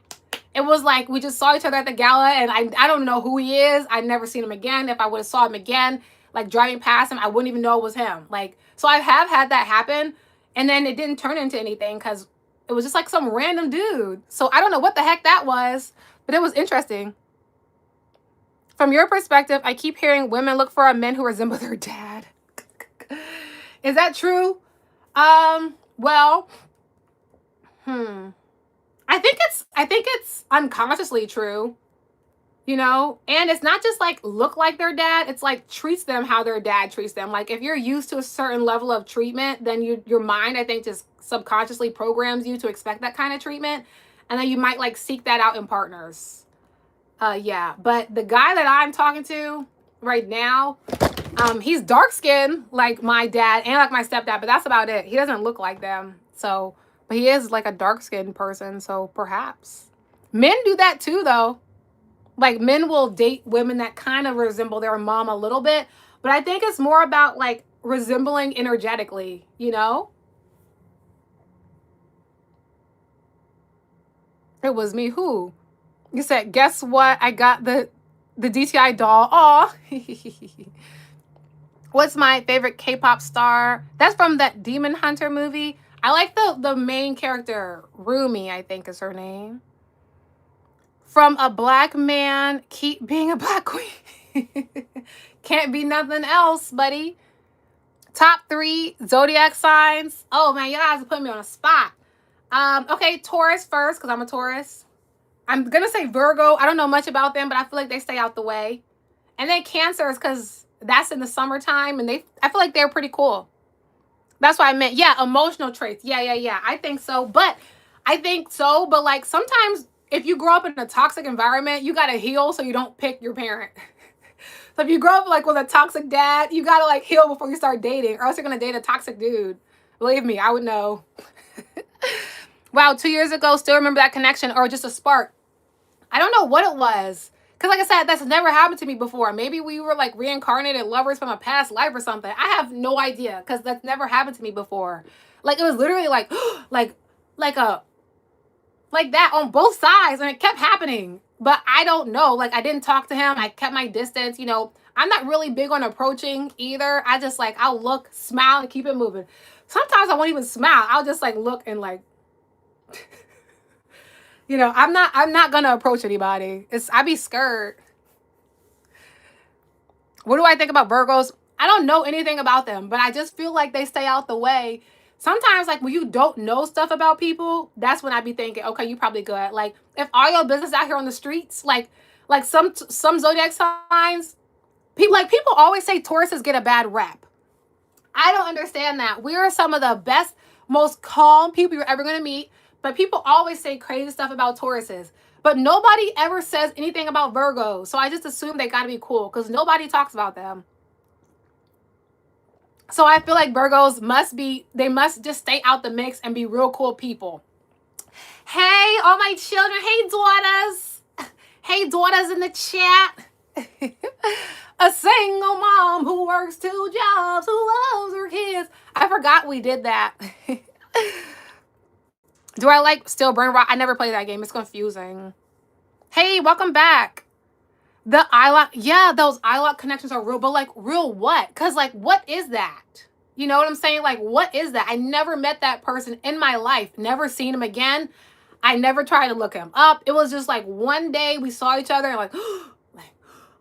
It was like we just saw each other at the gala, and I don't know who he is. I'd never seen him again. If I would have saw him again, like driving past him, I wouldn't even know it was him. Like, so I have had that happen, and then it didn't turn into anything because it was just like some random dude. So I don't know what the heck that was, but it was interesting. From your perspective, I keep hearing women look for men who resemble their dad. Is that true? Well, I think it's unconsciously true, you know, and it's not just like look like their dad. It's like treats them how their dad treats them. Like if you're used to a certain level of treatment, then your mind, I think, just subconsciously programs you to expect that kind of treatment. And then you might like seek that out in partners. Yeah. But the guy that I'm talking to right now, he's dark skinned like my dad and like my stepdad, but that's about it. He doesn't look like them. So, but he is like a dark skinned person. So perhaps men do that too, though. Like men will date women that kind of resemble their mom a little bit, but I think it's more about like resembling energetically, you know? It was me. Who? You said, guess what? I got the DTI doll. Aw. What's my favorite K-pop star? That's from that Demon Hunter movie. I like the main character, Rumi, I think is her name. From a black man, keep being a black queen. Can't be nothing else, buddy. Top 3 zodiac signs. Oh man, you guys are putting me on a spot. Okay, Taurus first, because I'm a Taurus. I'm gonna say Virgo. I don't know much about them, but I feel like they stay out the way. And then Cancers, because that's in the summertime, and I feel like they're pretty cool. That's what I meant. Yeah, emotional traits. Yeah. I think so. But like sometimes if you grow up in a toxic environment, you gotta heal so you don't pick your parent. So if you grow up like with a toxic dad, you gotta like heal before you start dating, or else you're gonna date a toxic dude. Believe me, I would know. Wow, 2 years ago, still remember that connection, or just a spark. I don't know what it was. Because like I said, that's never happened to me before. Maybe we were like reincarnated lovers from a past life or something. I have no idea, because that's never happened to me before. Like it was literally like, like that on both sides, and it kept happening. But I don't know. Like I didn't talk to him. I kept my distance. You know, I'm not really big on approaching either. I just like, I'll look, smile, and keep it moving. Sometimes I won't even smile. I'll just like look and like, you know, I'm not gonna approach anybody. I be scared. What do I think about Virgos? I don't know anything about them, but I just feel like they stay out the way. Sometimes, like when you don't know stuff about people, that's when I be thinking, okay, you probably good. Like if all your business out here on the streets, like some zodiac signs, people always say Tauruses get a bad rep. I don't understand that. We are some of the best, most calm people you're ever gonna meet, but people always say crazy stuff about Tauruses. But nobody ever says anything about Virgos. So I just assume they gotta be cool because nobody talks about them. So I feel like Virgos must just stay out the mix and be real cool people. Hey, all my children. Hey, daughters. Hey, daughters in the chat. A single mom who works 2 jobs, who loves her kids. I forgot we did that. Do I like Still Burn Rock? I never played that game. It's confusing. Hey, welcome back. The iLock, yeah, those iLock connections are real, but like real what? Because like, what is that? You know what I'm saying? Like, what is that? I never met that person in my life. Never seen him again. I never tried to look him up. It was just like one day we saw each other and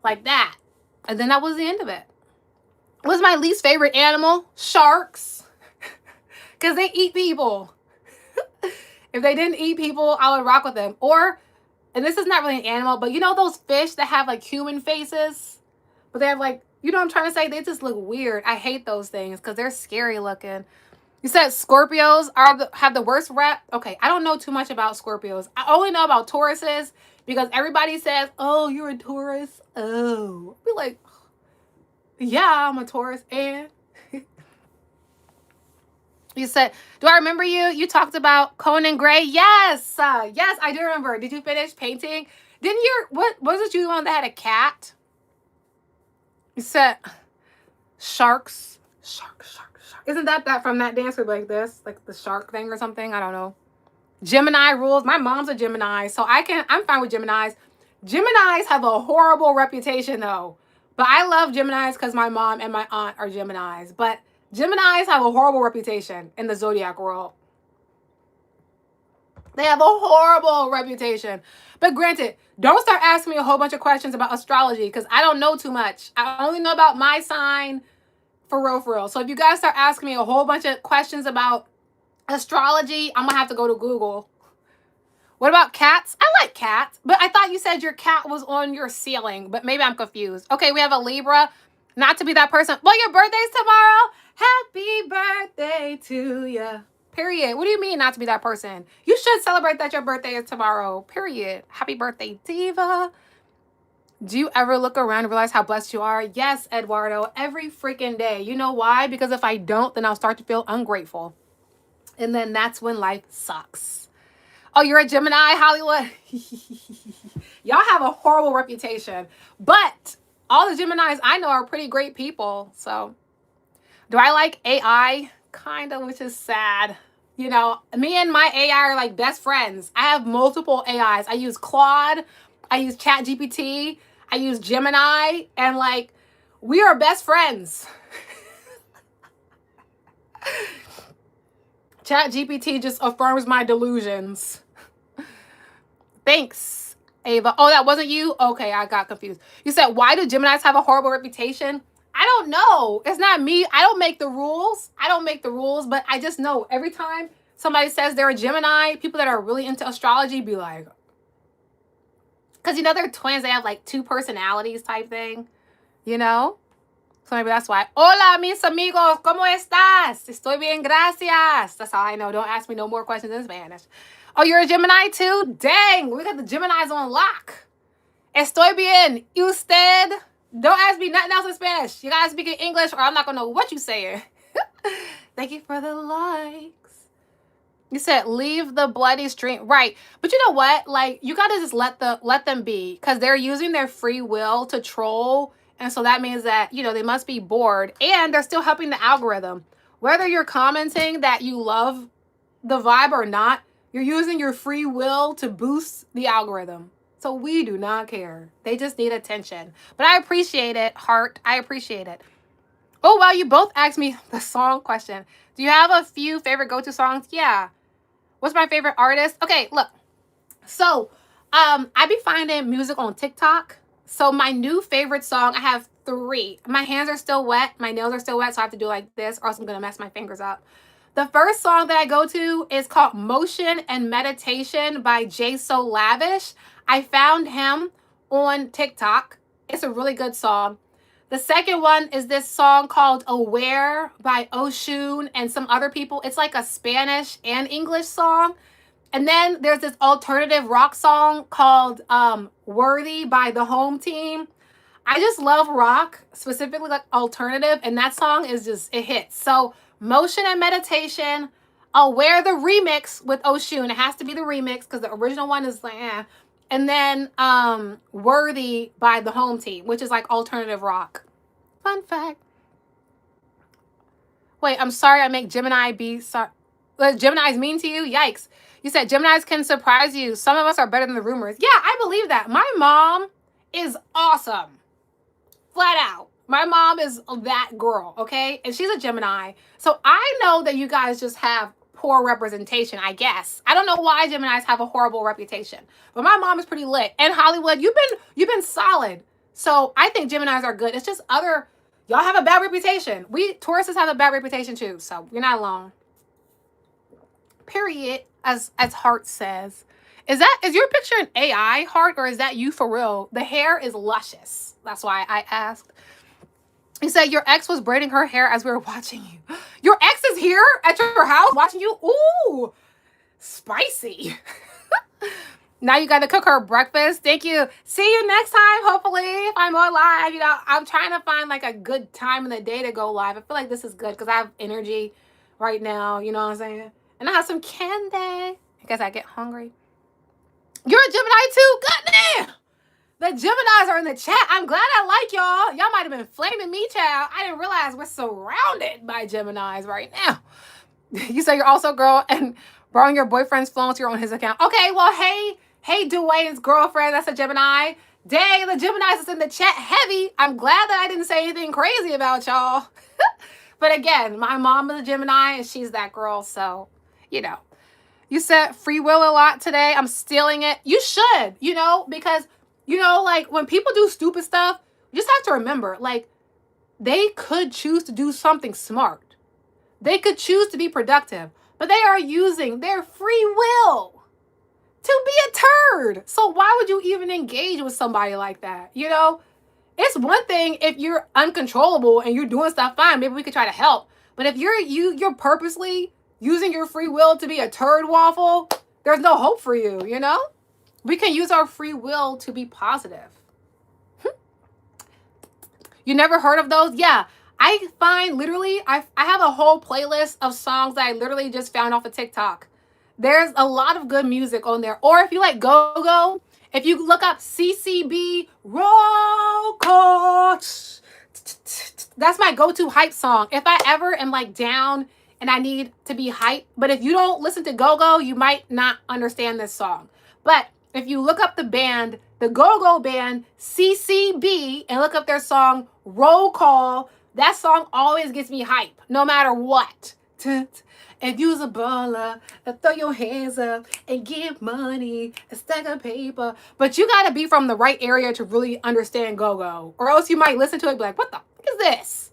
like that. And then that was the end of it. What was my least favorite animal? Sharks. Because they eat people. If they didn't eat people, I would rock with them. Or, and this is not really an animal, but you know those fish that have like human faces? But they have like, you know what I'm trying to say? They just look weird. I hate those things because they're scary looking. You said Scorpios have the worst rep? Okay, I don't know too much about Scorpios. I only know about Tauruses because everybody says, oh, you're a Taurus. Oh. Be like, yeah, I'm a Taurus. And you said, do I remember you? You talked about Conan Gray. Yes. Yes, I do remember. Did you finish painting? Didn't you, what was it you the one that had a cat? You said sharks. Shark. Isn't that from that dance with like this? Like the shark thing or something? I don't know. Gemini rules. My mom's a Gemini, so I'm fine with Geminis. Geminis have a horrible reputation though. But I love Geminis because my mom and my aunt are Geminis. But Geminis have a horrible reputation in the zodiac world. They have a horrible reputation. But granted, don't start asking me a whole bunch of questions about astrology because I don't know too much. I only know about my sign for real. So if you guys start asking me a whole bunch of questions about astrology, I'm going to have to go to Google. What about cats? I like cats, but I thought you said your cat was on your ceiling, but maybe I'm confused. Okay, we have a Libra. Not to be that person. Well, your birthday's tomorrow. Happy birthday to you. Period. What do you mean not to be that person? You should celebrate that your birthday is tomorrow. Period. Happy birthday, Diva. Do you ever look around and realize how blessed you are? Yes, Eduardo. Every freaking day. You know why? Because if I don't, then I'll start to feel ungrateful. And then that's when life sucks. Oh, you're a Gemini, Hollywood? Y'all have a horrible reputation. But all the Geminis I know are pretty great people. So, do I like AI? Kind of, which is sad. You know, me and my AI are like best friends. I have multiple AIs. I use Claude. I use ChatGPT. I use Gemini. And like, we are best friends. Chat GPT just affirms my delusions. Thanks, Ava. Oh, that wasn't you? Okay, I got confused. You said, why do Geminis have a horrible reputation? I don't know. It's not me. I don't make the rules. But I just know every time somebody says they're a Gemini, people that are really into astrology be like, because, you know, they're twins. They have like two personalities type thing, you know? So maybe that's why. Hola, mis amigos. ¿Cómo estás? Estoy bien, gracias. That's all I know. Don't ask me no more questions in Spanish. Oh, you're a Gemini too? Dang, we got the Geminis on lock. Estoy bien. ¿Y usted? Don't ask me nothing else in Spanish. You gotta speak in English or I'm not gonna know what you saying. Thank you for the likes. You said leave the bloody stream. Right. But you know what? Like, you gotta just let them be. Because they're using their free will to troll. And so that means that, you know, they must be bored. And they're still helping the algorithm. Whether you're commenting that you love the vibe or not, you're using your free will to boost the algorithm. So we do not care. They just need attention. But I appreciate it, heart. I appreciate it. Oh, well, you both asked me the song question. Do you have a few favorite go-to songs? Yeah. What's my favorite artist? Okay, look. So, I be finding music on TikTok. So my new favorite song, I have 3. My hands are still wet. My nails are still wet, so I have to do like this or else I'm going to mess my fingers up. The first song that I go to is called Motion and Meditation by Jay So Lavish. I found him on TikTok. It's a really good song. The second one is this song called Aware by Oshun and some other people. It's like a Spanish and English song. And then there's this alternative rock song called Worthy by the Home Team. I just love rock, specifically like alternative. And that song is just, it hits. So Motion and Meditation, Aware the remix with Oshun. It has to be the remix because the original one is like, eh. And then Worthy by the Home Team, which is like alternative rock. Fun fact. Wait, I'm sorry I make Gemini be sorry. Gemini's mean to you? Yikes. You said Geminis can surprise you. Some of us are better than the rumors. Yeah, I believe that. My mom is awesome. Flat out. My mom is that girl, okay? And she's a Gemini. So I know that you guys just have poor representation, I guess. I don't know why Geminis have a horrible reputation, but my mom is pretty lit. And Hollywood, you've been solid. So I think Geminis are good. It's just y'all have a bad reputation. We Tauruses have a bad reputation too. So you're not alone. Period. As Heart says, is your picture an AI, Heart, or is that you for real? The hair is luscious. That's why I asked. You said your ex was braiding her hair as we were watching you. Your ex is here at your house watching you? Ooh, spicy. Now you got to cook her breakfast. Thank you. See you next time, hopefully, if I'm on live. You know, I'm trying to find like a good time in the day to go live. I feel like this is good because I have energy right now. You know what I'm saying? And I have some candy in case I get hungry. You're a Gemini too? Goddamn! The Geminis are in the chat. I'm glad I like y'all. Y'all might have been flaming me, child. I didn't realize we're surrounded by Geminis right now. You say you're also a girl and borrowing your boyfriend's phone to your own his account. Okay, well, hey, Dwayne's girlfriend, that's a Gemini. Dang, the Geminis is in the chat heavy. I'm glad that I didn't say anything crazy about y'all. But again, my mom is a Gemini and she's that girl. So, you know. You said free will a lot today. I'm stealing it. You should, you know, because... You know, like, when people do stupid stuff, you just have to remember, like, they could choose to do something smart. They could choose to be productive. But they are using their free will to be a turd. So why would you even engage with somebody like that? You know, it's one thing if you're uncontrollable and you're doing stuff fine. Maybe we could try to help. But if you're purposely using your free will to be a turd waffle, there's no hope for you, you know? We can use our free will to be positive. You never heard of those? Yeah. I find literally, I have a whole playlist of songs that I literally just found off of TikTok. There's a lot of good music on there. Or if you like go-go, if you look up CCB roll call, that's my go-to hype song. If I ever am like down and I need to be hype, but if you don't listen to go-go, you might not understand this song. But if you look up the band, the go-go band, CCB, and look up their song, Roll Call, that song always gets me hype, no matter what. and use a baller and throw your hands up and give money and stack of paper. But you gotta be from the right area to really understand go-go. Or else you might listen to it and be like, what the fuck is this?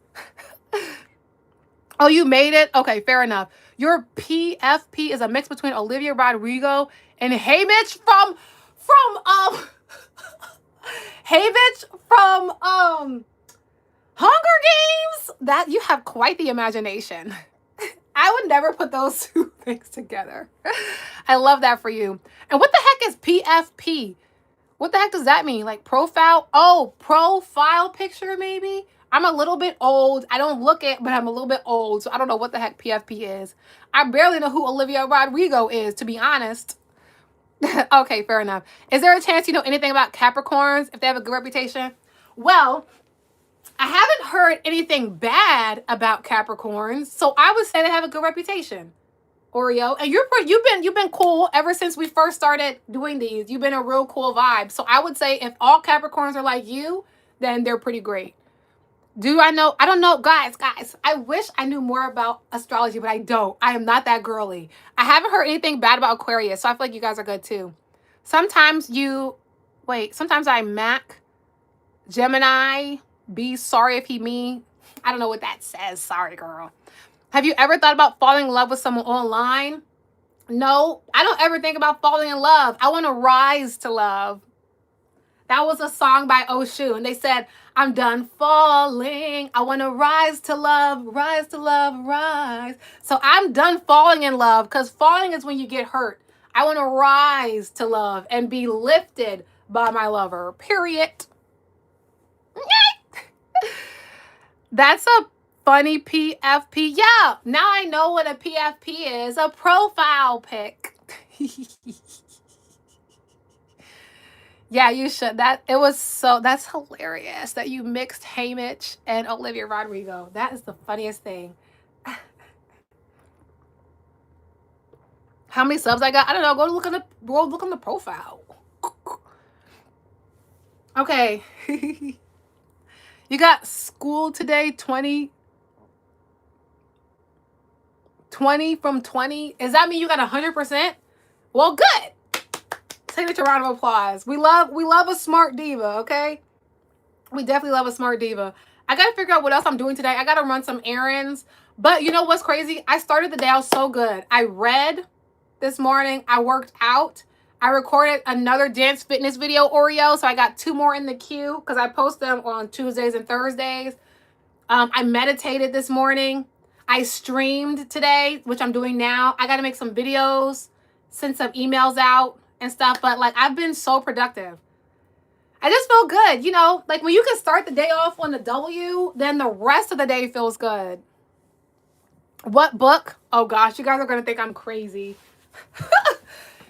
Oh, you made it? Okay, fair enough. Your PFP is a mix between Olivia Rodrigo and Hey Mitch from Hey Mitch from Hunger Games. That you have quite the imagination. I would never put those two things together. I love that for you. And what the heck is PFP? What the heck does that mean? Like profile? Oh, profile picture maybe? I'm a little bit old. I don't look it, but I'm a little bit old. So I don't know what the heck PFP is. I barely know who Olivia Rodrigo is, to be honest. Okay, fair enough. Is there a chance you know anything about Capricorns if they have a good reputation? Well, I haven't heard anything bad about Capricorns, so I would say they have a good reputation. Oreo, and you've been cool ever since we first started doing these. You've been a real cool vibe. So I would say if all Capricorns are like you, then they're pretty great. Do I know? I don't know, guys. I wish I knew more about astrology, but I don't. I am not that girly. I haven't heard anything bad about Aquarius, so I feel like you guys are good too. Sometimes I Mac Gemini. Be sorry if he me. I don't know what that says. Sorry, girl. Have you ever thought about falling in love with someone online? No, I don't ever think about falling in love. I want to rise to love. That was a song by Oshu, and they said, I'm done falling. I want to rise to love, rise to love, rise. So I'm done falling in love because falling is when you get hurt. I want to rise to love and be lifted by my lover, period. That's a funny PFP. Yeah, now I know what a PFP is. A profile pic. Yeah, you should. That's hilarious that you mixed Haymitch and Olivia Rodrigo. That is the funniest thing. How many subs I got? I don't know. Go look on the profile. Okay. You got school today, 20 from 20. Does that mean you got 100%? Well, good. Take it a round of applause. We love a smart diva, okay? We definitely love a smart diva. I got to figure out what else I'm doing today. I got to run some errands. But you know what's crazy? I started the day out so good. I read this morning. I worked out. I recorded another dance fitness video, Oreo. So I got 2 more in the queue because I post them on Tuesdays and Thursdays. I meditated this morning. I streamed today, which I'm doing now. I got to make some videos, send some emails out and stuff. But like, I've been so productive. I just feel good. You know, like when you can start the day off on the W, then the rest of the day feels good. What book? Oh gosh, you guys are going to think I'm crazy.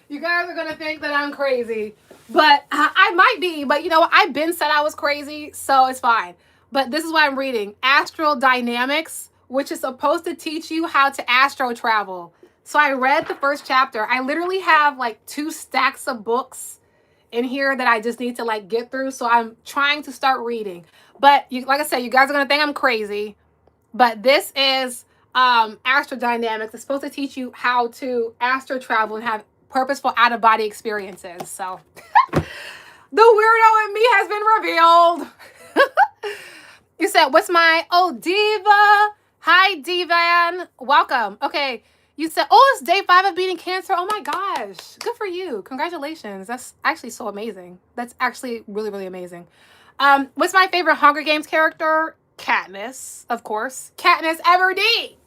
You guys are going to think that I'm crazy. But I might be. But you know what? I've been said I was crazy, so it's fine. But this is what I'm reading. Astral Dynamics, which is supposed to teach you how to astro travel. So I read the first chapter. I literally have like 2 stacks of books in here that I just need to like get through. So I'm trying to start reading. But like I said, you guys are going to think I'm crazy. But this is Astral Dynamics. It's supposed to teach you how to astro travel and have purposeful out-of-body experiences. So the weirdo in me has been revealed. You said, what's my... Oh, Diva. Hi, Divan. Welcome. Okay. You said, oh, it's day 5 of beating cancer. Oh, my gosh. Good for you. Congratulations. That's actually so amazing. That's actually really, really amazing. What's my favorite Hunger Games character? Katniss, of course. Katniss Everdeen.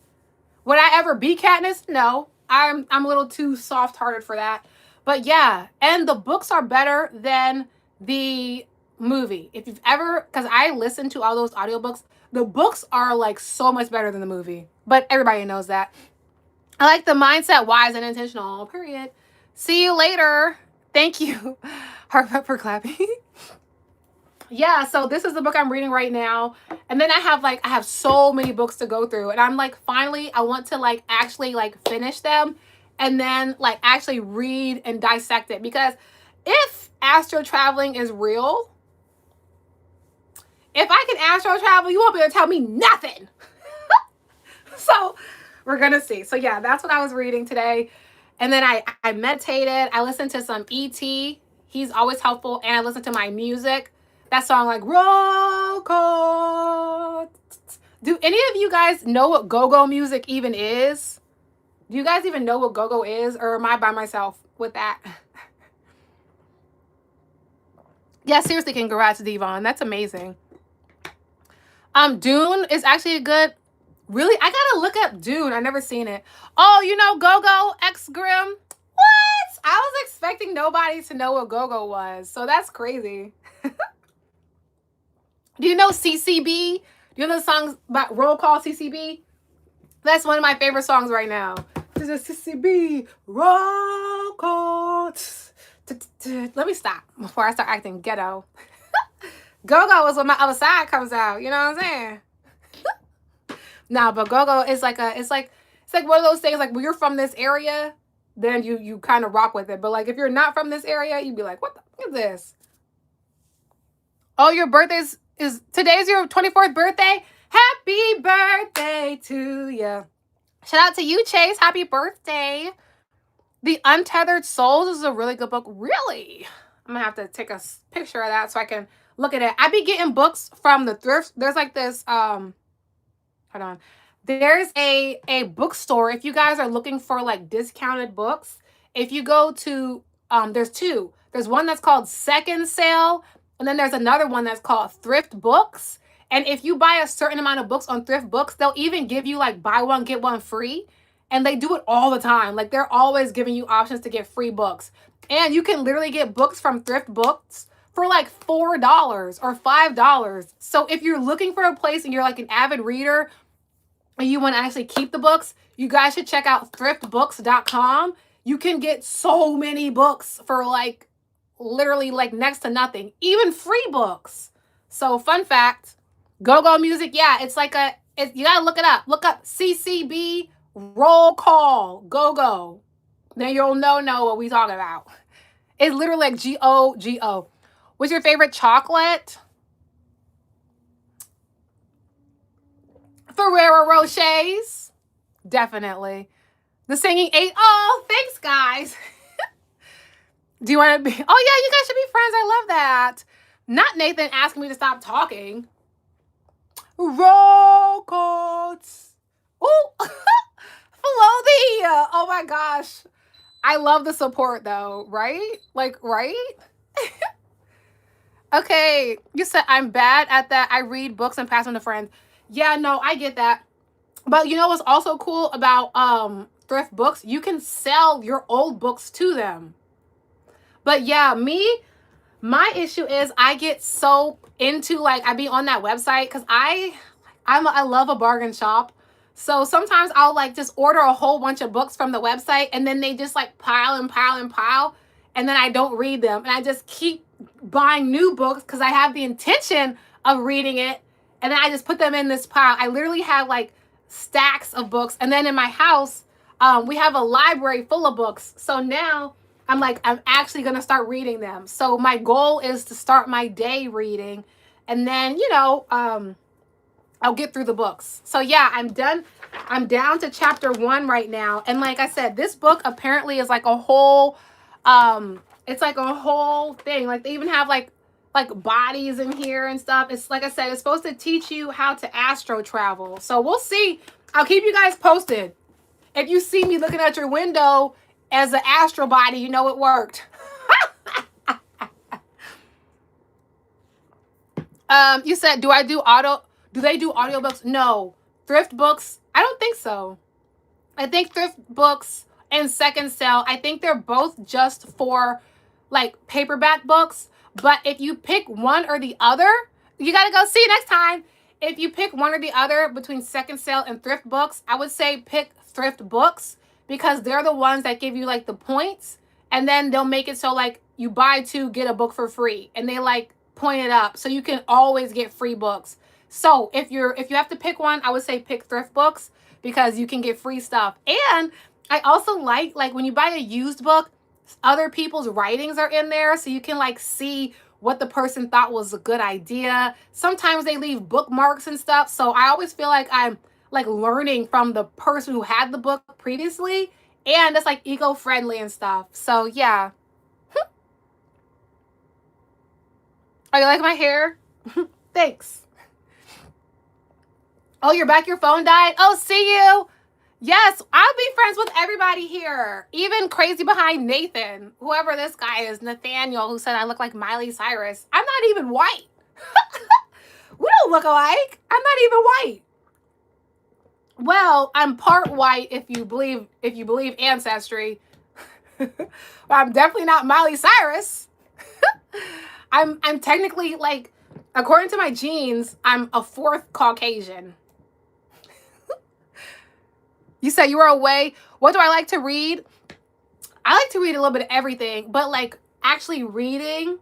Would I ever be Katniss? No. I'm a little too soft-hearted for that. But yeah, and the books are better than the movie. If you've ever, because I listened to all those audiobooks, the books are like so much better than the movie. But everybody knows that. I like the mindset, wise and intentional, period. See you later. Thank you. Heart pepper clapping. Yeah, so this is the book I'm reading right now. And then I have so many books to go through. And I'm like, finally, I want to like actually like finish them and then like actually read and dissect it. Because if astro traveling is real, if I can astro travel, you won't be able to tell me nothing. So We're gonna see. So yeah, that's what I was reading today. And then I meditated. I listened to some ET. He's always helpful. And I listened to my music. That song like roll call. Do any of you guys know what go-go music even is? Do you guys even know what go-go is? Or am I by myself with that? Yeah, seriously, congrats, Devon. That's amazing. Dune is actually a good. Really, I gotta look up Dune. I never seen it. Oh, you know Go-Go X Grim. What? I was expecting nobody to know what Go-Go was, so that's crazy. Do you know CCB? Do you know the songs about Roll Call CCB? That's one of my favorite songs right now. This is CCB Roll Call. Let me stop before I start acting ghetto. Go-Go is when my other side comes out. You know what I'm saying? Nah, but go-go is like it's like one of those things like when you're from this area, then you kind of rock with it. But like if you're not from this area, you'd be like, what the fuck is this? Oh, your birthday's is today's your 24th birthday? Happy birthday to you. Shout out to you, Chase. Happy birthday. The Untethered Souls is a really good book. Really? I'm gonna have to take a picture of that so I can look at it. I be getting books from the thrift. There's like this hold on. There's a bookstore. If you guys are looking for like discounted books, if you go to there's two. There's one that's called Second Sale, and then there's another one that's called Thrift Books. And if you buy a certain amount of books on Thrift Books, they'll even give you like buy one get one free. And they do it all the time. Like they're always giving you options to get free books. And you can literally get books from Thrift Books for like $4 or $5. So if you're looking for a place and you're like an avid reader and you want to actually keep the books, you guys should check out thriftbooks.com. You can get so many books for like literally like next to nothing, even free books. So fun fact, go-go music, yeah, it's like you gotta look it up. Look up CCB Roll Call Go-Go. Then you'll know what we talking about. It's literally like G-O-G-O. What's your favorite chocolate? Ferrero Rochers. Definitely. The singing 8. Oh, thanks, guys. Do you want to be? Oh, yeah, you guys should be friends. I love that. Not Nathan asking me to stop talking. Roll calls. Oh, Flodia. Oh, my gosh. I love the support, though. Right? Like, right? Okay. You said I'm bad at that. I read books and pass them to friends. Yeah, no, I get that. But you know what's also cool about Thrift Books? You can sell your old books to them. But yeah, my issue is I get so into like I be on that website because I love a bargain shop. So sometimes I'll like just order a whole bunch of books from the website and then they just like pile and pile and pile and then I don't read them and I just keep buying new books because I have the intention of reading it and then I just put them in this pile. I literally have like stacks of books and then in my house we have a library full of books. So now I'm actually going to start reading them. So my goal is to start my day reading and then, I'll get through the books. So yeah, I'm done. I'm down to chapter 1 right now. And like I said, this book apparently is like a whole, it's like a whole thing. Like they even have like bodies in here and stuff. It's like I said, it's supposed to teach you how to astro travel. So we'll see. I'll keep you guys posted. If you see me looking at your window as an astro body, you know it worked. You said, do they do audiobooks? No. Thrift Books? I don't think so. I think Thrift Books and Second Sale, I think they're both just for like paperback books. But if you pick one or the other, you got to go see next time. If you pick one or the other between Second Sale and Thrift Books, I would say pick Thrift Books because they're the ones that give you like the points. And then they'll make it so like you buy 2, get a book for free. And they like point it up so you can always get free books. So if you have to pick one, I would say pick Thrift Books because you can get free stuff. And I also like when you buy a used book, other people's writings are in there so you can like see what the person thought was a good idea. Sometimes they leave bookmarks and stuff. So I always feel like I'm like learning from the person who had the book previously, and it's like eco-friendly and stuff. So yeah. Oh, you like my hair? Thanks. Oh, you're back. Your phone died. Oh, see you. Yes, I'll be friends with everybody here. Even crazy behind Nathan, whoever this guy is, Nathaniel, who said I look like Miley Cyrus. I'm not even white. We don't look alike. I'm not even white. Well, I'm part white if you believe ancestry. I'm definitely not Miley Cyrus. I'm technically, like, according to my genes, I'm a fourth Caucasian. You said you were away. What do I like to read? I like to read a little bit of everything, but like actually reading,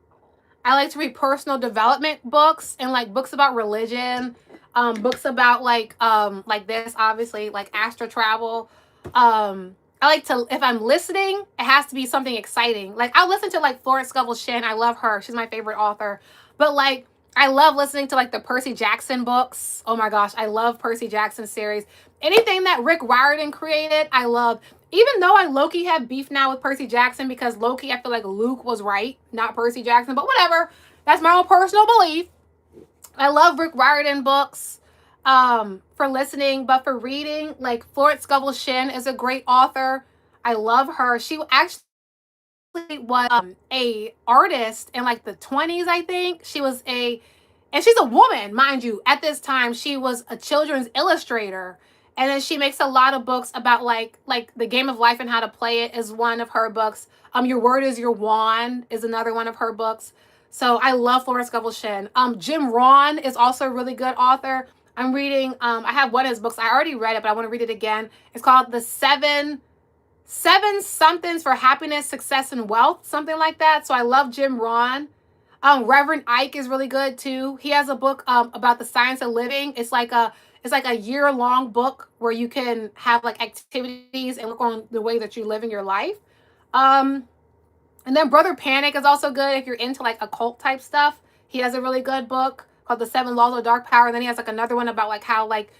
I like to read personal development books and like books about religion, books about like this, obviously, like astral travel. I like to, if I'm listening, it has to be something exciting. Like I'll listen to like Florence Scovel Shinn. I love her. She's my favorite author. But like I love listening to like the Percy Jackson books. Oh my gosh, I love Percy Jackson series. Anything that Rick Riordan created, I love. Even though I low-key have beef now with Percy Jackson because low-key I feel like Luke was right, not Percy Jackson, but whatever. That's my own personal belief. I love Rick Riordan books for listening, but for reading, like Florence Scovel Shinn is a great author. I love her. She actually was a artist in like the 20s, I think. And she's a woman, mind you. At this time, she was a children's illustrator. And then she makes a lot of books about like the game of life and how to play it is one of her books. Your Word is Your Wand is another one of her books. So I love Florence Scovel Shinn. Jim Rohn is also a really good author. I'm reading, I have one of his books. I already read it, but I want to read it again. It's called The Seven Somethings for Happiness, Success, and Wealth, something like that. So I love Jim Rohn. Reverend Ike is really good too. He has a book about the science of living. It's like a year-long book where you can have like activities and work on the way that you live in your life. And then Brother Panic is also good if you're into like occult type stuff. He has a really good book called The 7 Laws of Dark Power. And then he has like another one about like how like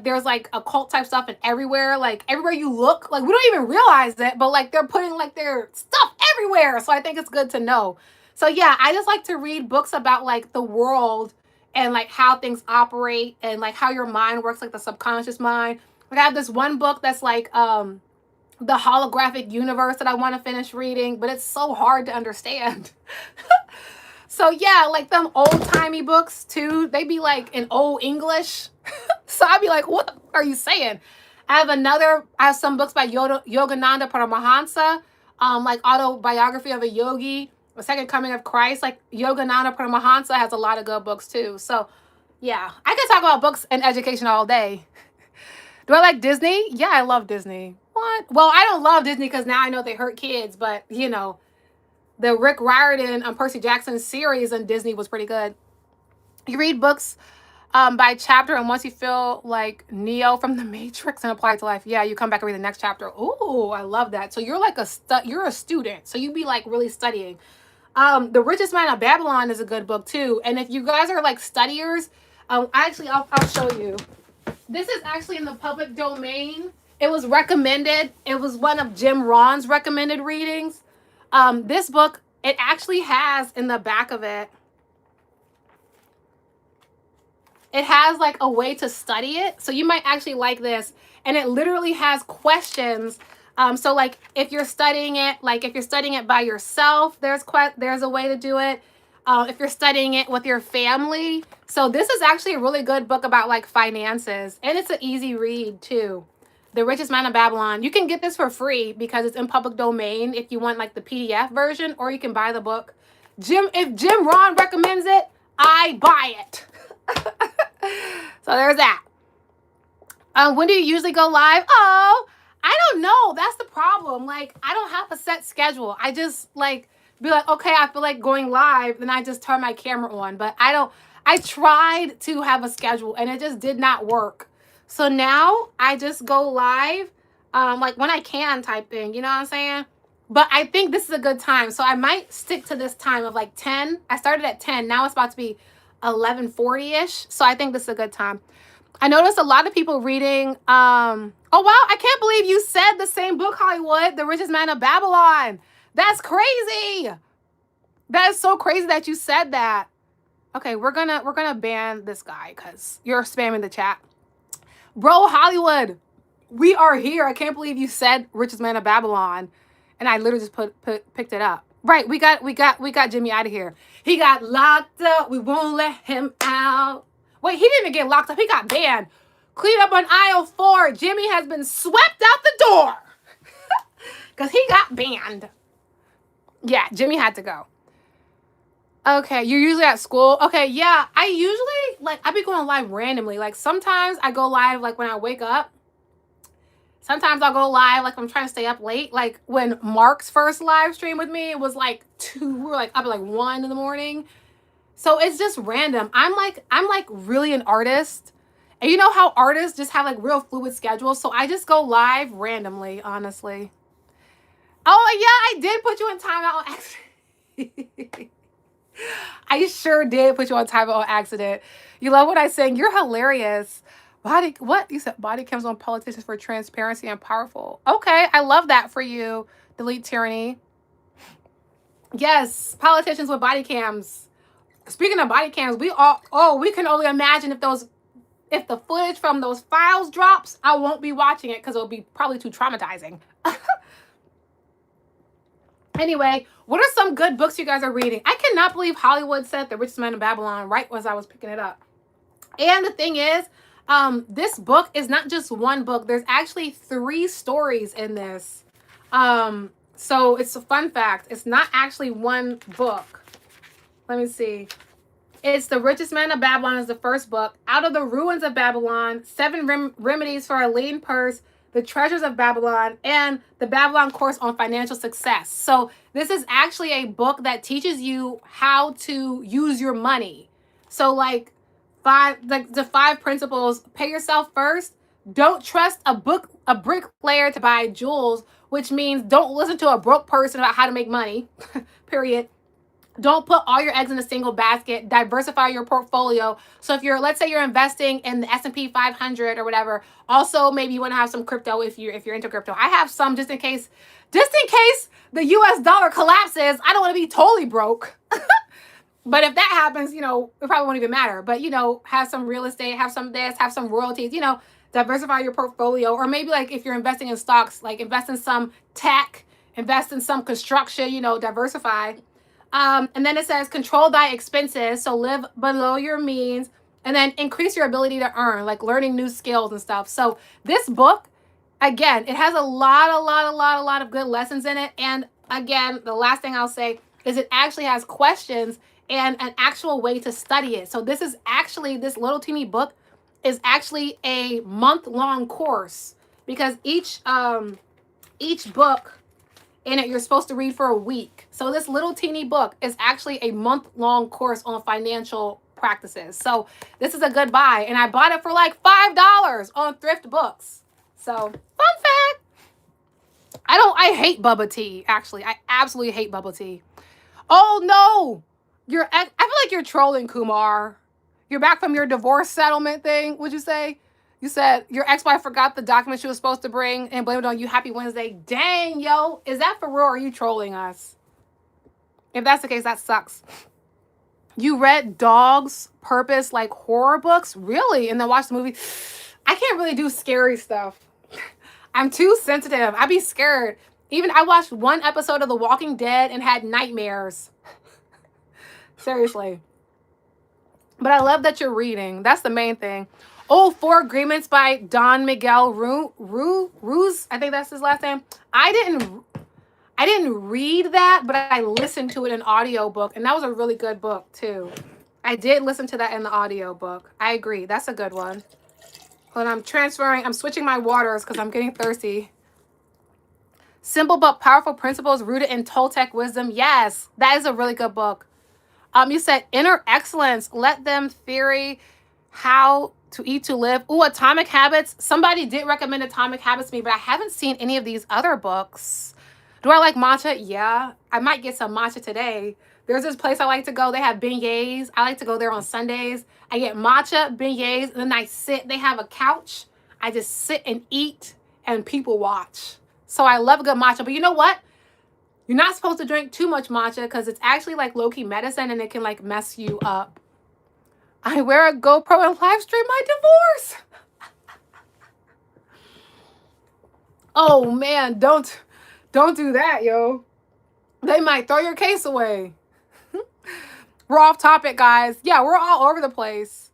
there's like occult type stuff and everywhere. Like everywhere you look, like we don't even realize it, but like they're putting like their stuff everywhere. So I think it's good to know. So yeah, I just like to read books about like the world and like how things operate and like how your mind works, like the subconscious mind. Like I have this one book that's like the holographic universe that I want to finish reading, but it's so hard to understand. So yeah, like them old-timey books too, they be like in old English. So I'd be like, what are you saying? I have some books by Yogananda Paramahansa, like autobiography of a yogi, the second coming of Christ. Like Yogananda Paramahansa has a lot of good books too. So yeah, I can talk about books and education all day. Do I like Disney? Yeah, I love Disney. What? Well, I don't love Disney because now I know they hurt kids, but you know, the Rick Riordan and Percy Jackson series on Disney was pretty good. You read books by chapter, and once you feel like Neo from the Matrix and apply it to life, yeah, you come back and read the next chapter. Ooh, I love that. So you're like you're a student, so you be like really studying. The Richest Man of Babylon is a good book too. And if you guys are like studiers, I'll show you. This is actually in the public domain. It was recommended. It was one of Jim Rohn's recommended readings. This book, it actually has in the back of it, it has like a way to study it. So you might actually like this. And it literally has questions. So like if you're studying it by yourself, there's a way to do it. If you're studying it with your family. So this is actually a really good book about like finances. And it's an easy read too. The Richest Man of Babylon. You can get this for free because it's in public domain if you want like the PDF version, or you can buy the book. If Jim Rohn recommends it, I buy it. So there's that. When do you usually go live? Oh, I don't know. That's the problem. Like, I don't have a set schedule. I just like be like, okay, I feel like going live, then I just turn my camera on. But I tried to have a schedule and it just did not work. So now I just go live like when I can type thing, you know what I'm saying? But I think this is a good time. So I might stick to this time of like 10. I started at 10. Now it's about to be 11:40-ish. So I think this is a good time. I noticed a lot of people reading. Oh wow! I can't believe you said the same book, Hollywood, The Richest Man of Babylon. That's crazy. That is so crazy that you said that. Okay, we're gonna ban this guy because you're spamming the chat, bro. Hollywood, we are here. I can't believe you said Richest Man of Babylon, and I literally just picked it up. Right, we got Jimmy out of here. He got locked up. We won't let him out. Wait, he didn't even get locked up. He got banned. Clean up on aisle 4. Jimmy has been swept out the door because he got banned. Yeah, Jimmy had to go. Okay, you're usually at school. Okay, yeah, I usually I be going live randomly. Like sometimes I go live like when I wake up. Sometimes I'll go live like I'm trying to stay up late. Like when Mark's first live stream with me, it was like 2. We were like up at like 1 in the morning. So it's just random. I'm like really an artist. And you know how artists just have like real fluid schedules. So I just go live randomly, honestly. Oh yeah, I did put you in timeout on accident. I sure did put you on timeout on accident. You love what I saying. You're hilarious. What? You said body cams on politicians for transparency and powerful. Okay, I love that for you. Delete tyranny. Yes, politicians with body cams. Speaking of body cams, we can only imagine if the footage from those files drops, I won't be watching it because it'll be probably too traumatizing. Anyway, what are some good books you guys are reading? I cannot believe Hollywood said The Richest Man in Babylon right as I was picking it up. And the thing is, this book is not just one book. There's actually 3 stories in this. So it's a fun fact. It's not actually one book. Let me see. It's The Richest Man of Babylon is the first book. Out of the Ruins of Babylon, 7 Remedies for a Lean Purse, The Treasures of Babylon, and the Babylon Course on Financial Success. So this is actually a book that teaches you how to use your money. So like the 5 principles: pay yourself first, don't trust a bricklayer to buy jewels, which means don't listen to a broke person about how to make money, period. Don't put all your eggs in a single basket. Diversify your portfolio. So if let's say you're investing in the S&P 500 or whatever, also maybe you want to have some crypto if you're into crypto. I have some just in case the US dollar collapses. I don't want to be totally broke. But if that happens, it probably won't even matter. But, have some real estate, have some this, have some royalties, diversify your portfolio. Or maybe like if you're investing in stocks, like invest in some tech, invest in some construction, diversify. And then it says control thy expenses. So live below your means, and then increase your ability to earn, like learning new skills and stuff. So this book, again, it has a lot of good lessons in it. And again, the last thing I'll say is it actually has questions and an actual way to study it. So this little teeny book is actually a month-long course, because each book in it you're supposed to read for a week. So this little teeny book is actually a month-long course on financial practices. So this is a good buy, and I bought it for like $5 on Thrift Books. So fun fact. I hate bubble tea. Actually, I absolutely hate bubble tea. Oh no, I feel like you're trolling, Kumar. You're back from your divorce settlement thing. Would you say? You said your ex-wife forgot the documents she was supposed to bring and blamed it on you. Happy Wednesday. Dang, yo. Is that for real, or are you trolling us? If that's the case, that sucks. You read Dog's Purpose, like horror books? Really? And then watched the movie? I can't really do scary stuff. I'm too sensitive. I'd be scared. Even I watched 1 episode of The Walking Dead and had nightmares. Seriously. But I love that you're reading. That's the main thing. Oh, 4 Agreements by Don Miguel Ruiz. I think that's his last name. I didn't read that, but I listened to it in audiobook, and that was a really good book too. I did listen to that in the audiobook. I agree. That's a good one. When I'm switching my waters because I'm getting thirsty. Simple but Powerful Principles Rooted in Toltec Wisdom. Yes, that is a really good book. You said Inner Excellence. Let them theory. How to Eat to Live. Ooh, Atomic Habits. Somebody did recommend Atomic Habits to me, but I haven't seen any of these other books. Do I like matcha? Yeah. I might get some matcha today There's this place I like to go. They have beignets. I like to go there on Sundays. I get matcha, beignets, and then I sit. They have a couch. I just sit and eat, and people watch. So I love a good matcha. But you know what? You're not supposed to drink too much matcha because it's actually like low-key medicine and it can like mess you up. I wear a GoPro and live stream my divorce. Oh man, don't do that, yo. They might throw your case away. We're off topic, guys. Yeah, we're all over the place.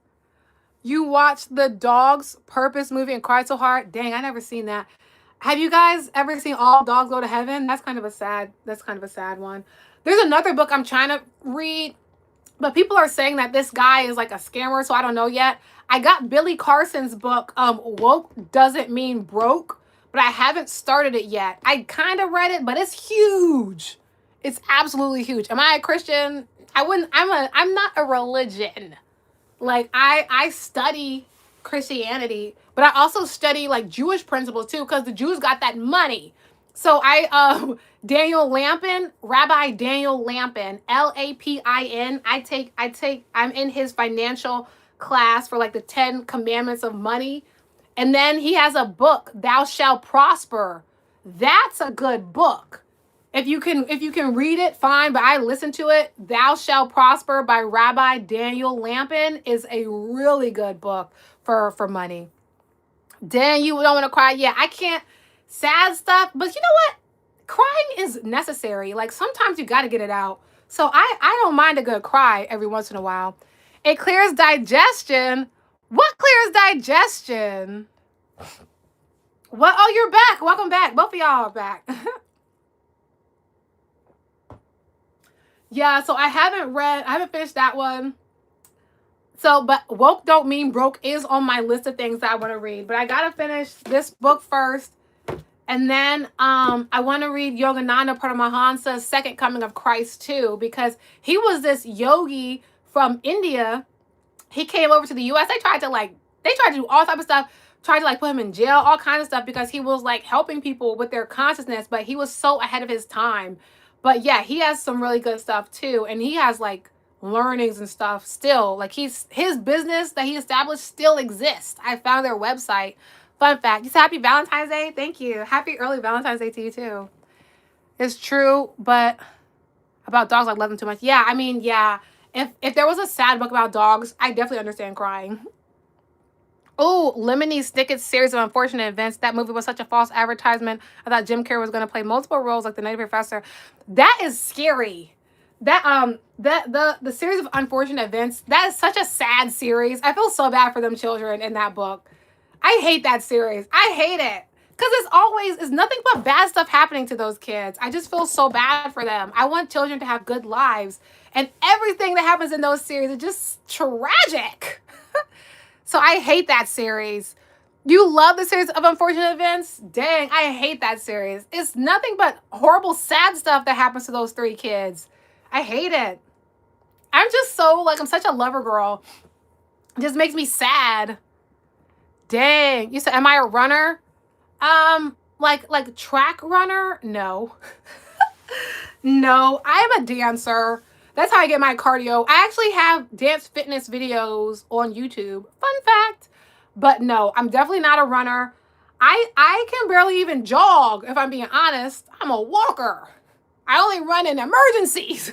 You watched the Dog's Purpose movie and cried so hard? Dang, I never seen that. Have you guys ever seen All Dogs Go to Heaven? That's kind of a sad one. There's another book I'm trying to read, but people are saying that this guy is like a scammer, so I don't know yet. I got Billy Carson's book, Woke Doesn't Mean Broke, but I haven't started it yet. I kind of read it, but it's huge. It's absolutely huge. Am I a Christian? I'm not a religion. Like I study Christianity, but I also study like Jewish principles too, because the Jews got that money. So Daniel Lampin, Rabbi Daniel Lampin, Lapin. I'm in his financial class for like the 10 commandments of money. And then he has a book, Thou Shalt Prosper. That's a good book. If you can read it, fine, but I listened to it. Thou Shalt Prosper by Rabbi Daniel Lampin is a really good book for money. Dang, you don't want to cry? Yeah, I can't. Sad stuff, but you know what? Crying is necessary. Like sometimes you got to get it out. So I don't mind a good cry every once in a while. It clears digestion. What clears digestion? What? Oh, you're back. Welcome back. Both of y'all are back. Yeah, so I haven't finished that one. So, but Woke Don't Mean Broke is on my list of things that I want to read. But I got to finish this book first. And then I want to read Yogananda Paramahansa's Second Coming of Christ too, because he was this yogi from India. He came over to the US. They tried to do all type of stuff, tried to like put him in jail, all kinds of stuff, because he was like helping people with their consciousness, but he was so ahead of his time. But yeah, he has some really good stuff too. And he has like learnings and stuff still. Like his business that he established still exists. I found their website. Fun fact. You said happy Valentine's Day? Thank you. Happy early Valentine's Day to you too. It's true, but about dogs, I love them too much. Yeah, I mean, yeah. If there was a sad book about dogs, I definitely understand crying. Oh, Lemony Snicket's Series of Unfortunate Events. That movie was such a false advertisement. I thought Jim Carrey was going to play multiple roles like the Nutty Professor. That is scary. That the Series of Unfortunate Events, that is such a sad series. I feel so bad for them children in that book. I hate that series. I hate it. Because it's nothing but bad stuff happening to those kids. I just feel so bad for them. I want children to have good lives. And everything that happens in those series is just tragic. So I hate that series. You love the Series of Unfortunate Events? Dang, I hate that series. It's nothing but horrible, sad stuff that happens to those three kids. I hate it. I'm just so, I'm such a lover girl. It just makes me sad. Dang. You said, am I a runner? Like track runner? No. No, I'm a dancer. That's how I get my cardio. I actually have dance fitness videos on YouTube. Fun fact. But no, I'm definitely not a runner. I can barely even jog, if I'm being honest. I'm a walker. I only run in emergencies.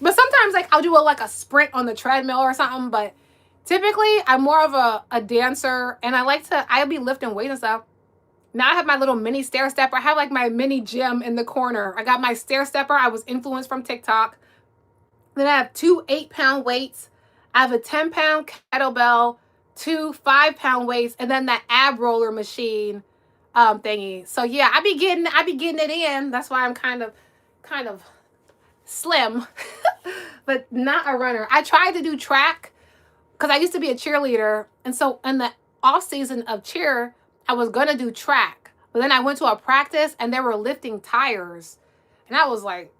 But sometimes I'll do a sprint on the treadmill or something. But typically I'm more of a dancer, and I'll be lifting weights and stuff. Now I have my little mini stair stepper. I have my mini gym in the corner. I got my stair stepper. I was influenced from TikTok. Then I have 2 8-pound weights. I have a 10-pound kettlebell, 2 5-pound weights, and then that ab roller machine thingy. So yeah, I be getting it in. That's why I'm kind of slim, but not a runner. I tried to do track because I used to be a cheerleader, and so in the off season of cheer, I was gonna do track, but then I went to a practice and they were lifting tires, and I was like,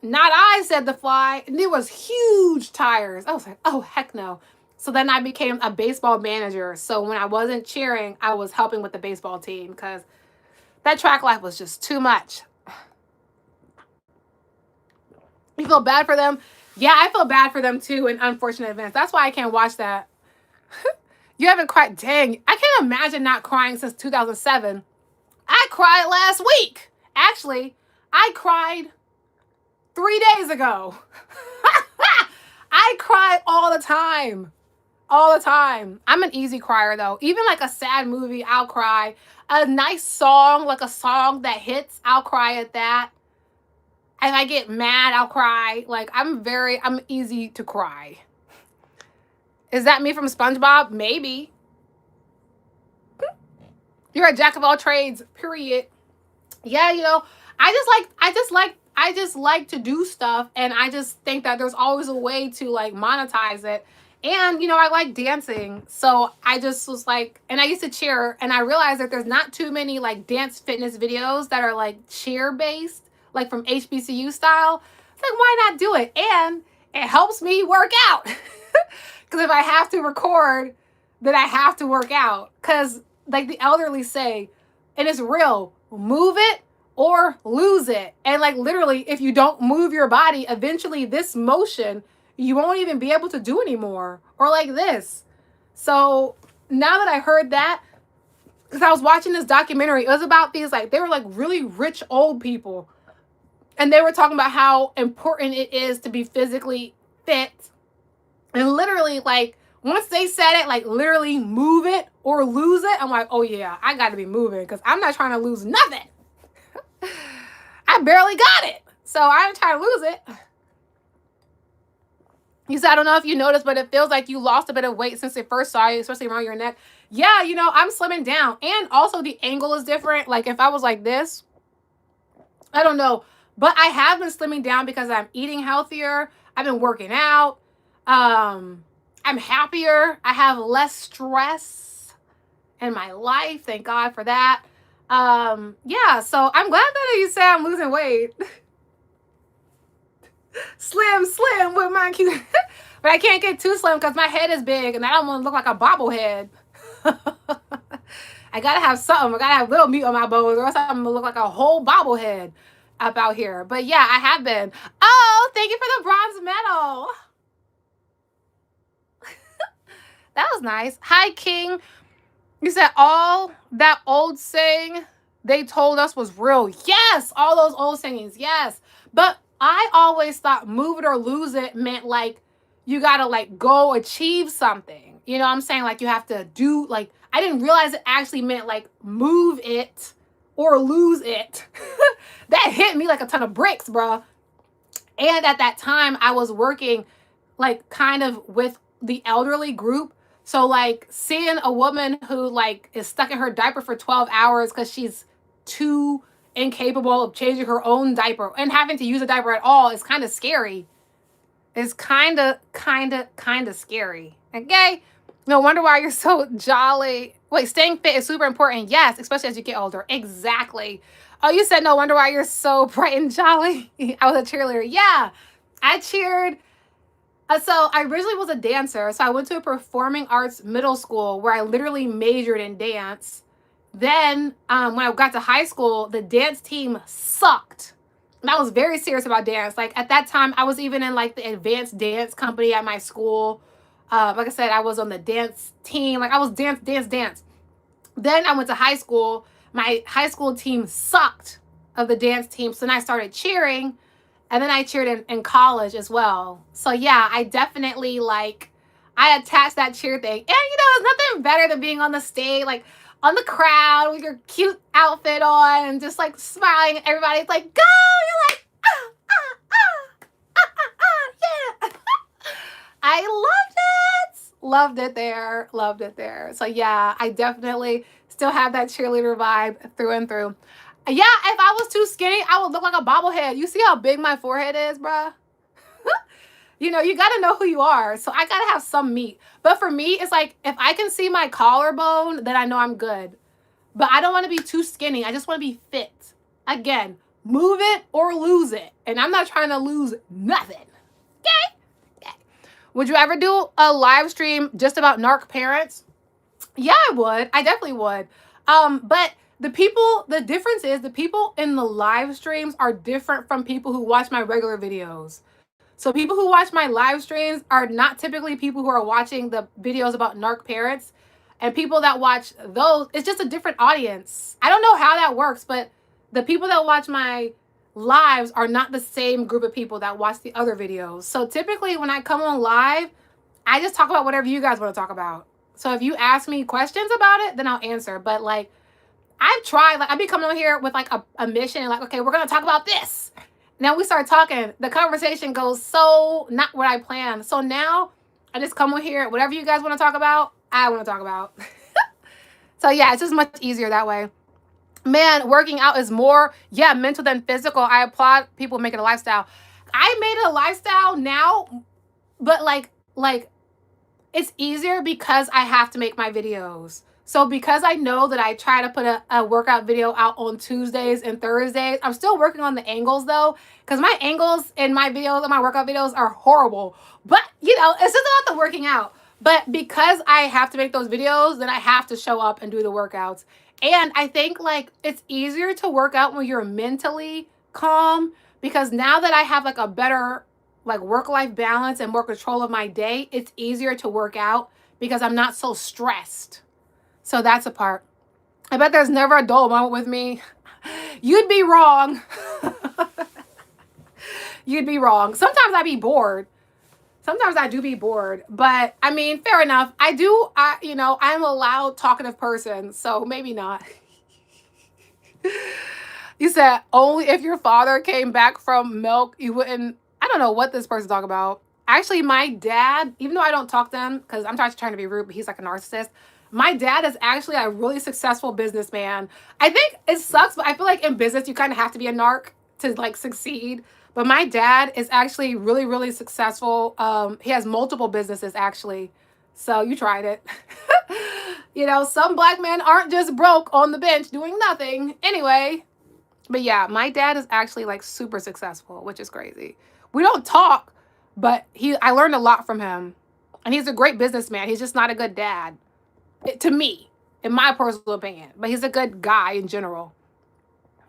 not I, said the fly. And there was huge tires. I was like, oh, heck no. So then I became a baseball manager. So when I wasn't cheering, I was helping with the baseball team because that track life was just too much. You feel bad for them? Yeah, I feel bad for them too in unfortunate events. That's why I can't watch that. You haven't cried? Dang, I can't imagine not crying since 2007. I cried last week. Actually, I cried 3 days ago. I cry all the time. All the time. I'm an easy crier though. Even like a sad movie, I'll cry. A nice song, like a song that hits, I'll cry at that. And I get mad, I'll cry. Like I'm easy to cry. Is that me from SpongeBob? Maybe. You're a jack of all trades, period. Yeah, I just like to do stuff, and I just think that there's always a way to like monetize it. And I like dancing. So I just was like, and I used to cheer, and I realized that there's not too many like dance fitness videos that are like cheer based, like from HBCU style. It's like, why not do it? And it helps me work out. Because if I have to record, then I have to work out. Because like the elderly say, and it's real, move it or lose it. And like literally, if you don't move your body, eventually this motion you won't even be able to do anymore. Or like this. So now that I heard that, because I was watching this documentary, it was about these like, they were like really rich old people. And they were talking about how important it is to be physically fit. And literally, like, once they said it, like, literally move it or lose it, I'm like, oh, yeah, I got to be moving because I'm not trying to lose nothing. I barely got it. So I'm trying to lose it. You said, I don't know if you noticed, but it feels like you lost a bit of weight since they first saw you, especially around your neck. Yeah, I'm slimming down. And also the angle is different. Like, if I was like this, I don't know. But I have been slimming down because I'm eating healthier. I've been working out. I'm happier. I have less stress in my life. Thank God for that. Yeah, so I'm glad that you say I'm losing weight. Slim with my cute. But I can't get too slim because my head is big and I don't want to look like a bobblehead. I gotta have something. I gotta have little meat on my bones, or else I'm gonna look like a whole bobblehead up out here. But yeah, I have been. Oh, thank you for the bronze medal. That was nice. Hi, King. You said all that old saying they told us was real. Yes, all those old sayings. Yes. But I always thought move it or lose it meant like you got to like go achieve something. You know what I'm saying? Like you have to do, like, I didn't realize it actually meant like move it or lose it. That hit me like a ton of bricks, bro. And at that time I was working like kind of with the elderly group. So like seeing a woman who like is stuck in her diaper for 12 hours because she's too incapable of changing her own diaper and having to use a diaper at all is kind of scary. It's kind of scary. Okay? No wonder why you're so jolly. Wait, staying fit is super important. Yes, especially as you get older. Exactly. Oh, you said no wonder why you're so bright and jolly. I was a cheerleader. Yeah, I cheered. So I originally was a dancer. So I went to a performing arts middle school where I literally majored in dance. Then when I got to high school, the dance team sucked. And I was very serious about dance. Like at that time, I was even in like the advanced dance company at my school. Like I said, I was on the dance team. Like I was dance. Then I went to high school. My high school team sucked of the dance team. So then I started cheering. And then I cheered in college as well. So yeah, I definitely like, I attached that cheer thing. And it's nothing better than being on the stage, like on the crowd with your cute outfit on and just like smiling at everybody. It's like, go! You're like, yeah. I loved it. Loved it there. So yeah, I definitely still have that cheerleader vibe through and through. Yeah, if I was too skinny, I would look like a bobblehead. You see how big my forehead is, bruh? You got to know who you are. So I got to have some meat. But for me, it's like, if I can see my collarbone, then I know I'm good. But I don't want to be too skinny. I just want to be fit. Again, move it or lose it. And I'm not trying to lose nothing. Okay? Would you ever do a live stream just about narc parents? Yeah, I would. I definitely would. But the difference is the people in the live streams are different from people who watch my regular videos. So people who watch my live streams are not typically people who are watching the videos about narc parents. And people that watch those, it's just a different audience. I don't know how that works, but the people that watch my lives are not the same group of people that watch the other videos. So typically when I come on live, I just talk about whatever you guys want to talk about. So if you ask me questions about it, then I'll answer. But like, I've tried, like, I'd be coming on here with like a mission and like, okay, we're going to talk about this. Now we start talking. The conversation goes so not what I planned. So now I just come on here. Whatever you guys want to talk about, I want to talk about. So yeah, it's just much easier that way. Man, working out is more, yeah, mental than physical. I applaud people making a lifestyle. I made it a lifestyle now, but like it's easier because I have to make my videos. So because I know that I try to put a workout video out on Tuesdays and Thursdays, I'm still working on the angles though, because my angles in my videos, and my workout videos are horrible. But, you know, it's just about the working out. But because I have to make those videos, then I have to show up and do the workouts. And I think like it's easier to work out when you're mentally calm, because now that I have like a better like work-life balance and more control of my day, it's easier to work out because I'm not so stressed. So that's a part. I bet there's never a dull moment with me. You'd be wrong. You'd be wrong. Sometimes I be bored. Sometimes I do be bored, but I mean, fair enough. You know, I'm a loud talkative person, so maybe not. You said only if your father came back from milk, you wouldn't. I don't know what this person talking about. Actually, my dad, even though I don't talk to him because I'm trying to be rude, but he's like a narcissist. My dad is actually a really successful businessman. I think it sucks, but I feel like in business, you kind of have to be a narc to like succeed. But my dad is actually really, really successful. He has multiple businesses actually. So you tried it. You know, some black men aren't just broke on the bench doing nothing. Anyway, but yeah, my dad is actually like super successful, which is crazy. We don't talk, but I learned a lot from him. And he's a great businessman. He's just not a good dad. To me, in my personal opinion. But he's a good guy in general,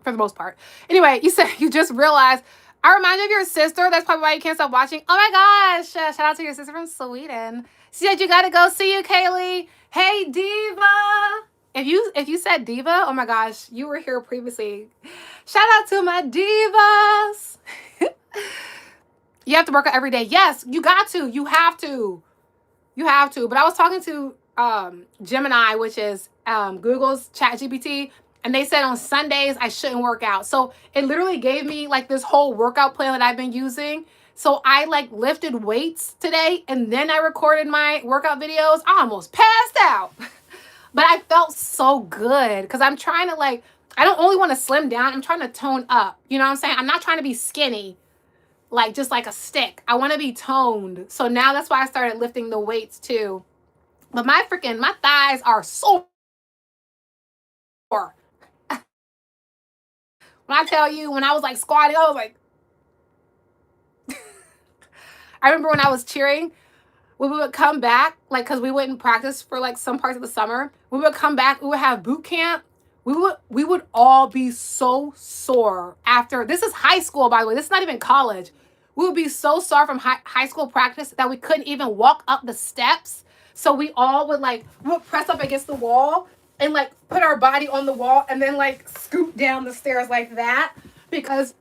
for the most part. Anyway, you said you just realized, I remind you of your sister. That's probably why you can't stop watching. Oh my gosh. Shout out to your sister from Sweden. She said you got to go. See you, Kaylee. Hey, Diva. If you said Diva, oh my gosh, you were here previously. Shout out to my divas. You have to work out every day. Yes, you got to. You have to. You have to. But I was talking to Gemini, which is Google's ChatGPT, and they said on Sundays I shouldn't work out. So it literally gave me like this whole workout plan that I've been using. So I like lifted weights today and then I recorded my workout videos. I almost passed out. But I felt so good because I'm trying to like, I don't only want to slim down, I'm trying to tone up. You know what I'm saying? I'm not trying to be skinny, like just like a stick. I want to be toned. So now that's why I started lifting the weights too. But my thighs are sore. When I tell you, when I was like squatting, I was like, I remember when I was cheering, when we would come back, like, cause we wouldn't practice for like some parts of the summer. We would come back, we would have boot camp. We would all be so sore after. This is high school, by the way. This is not even college. We would be so sore from high school practice that we couldn't even walk up the steps. So we all would like, we would press up against the wall and like put our body on the wall and then like scoot down the stairs like that because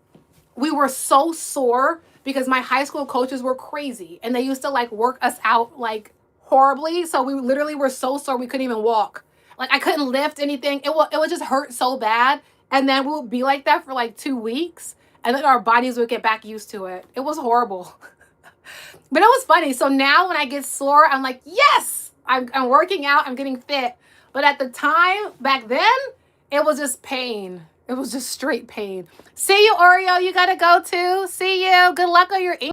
we were so sore because my high school coaches were crazy and they used to like work us out like horribly. So we literally were so sore we couldn't even walk. Like I couldn't lift anything. It would just hurt so bad. And then we would be like that for like 2 weeks. And then our bodies would get back used to it. It was horrible. But it was funny. So now when I get sore, I'm like, yes, I'm working out. I'm getting fit. But at the time, back then, it was just pain. It was just straight pain. See you, Oreo. You got to go too. See you. Good luck on your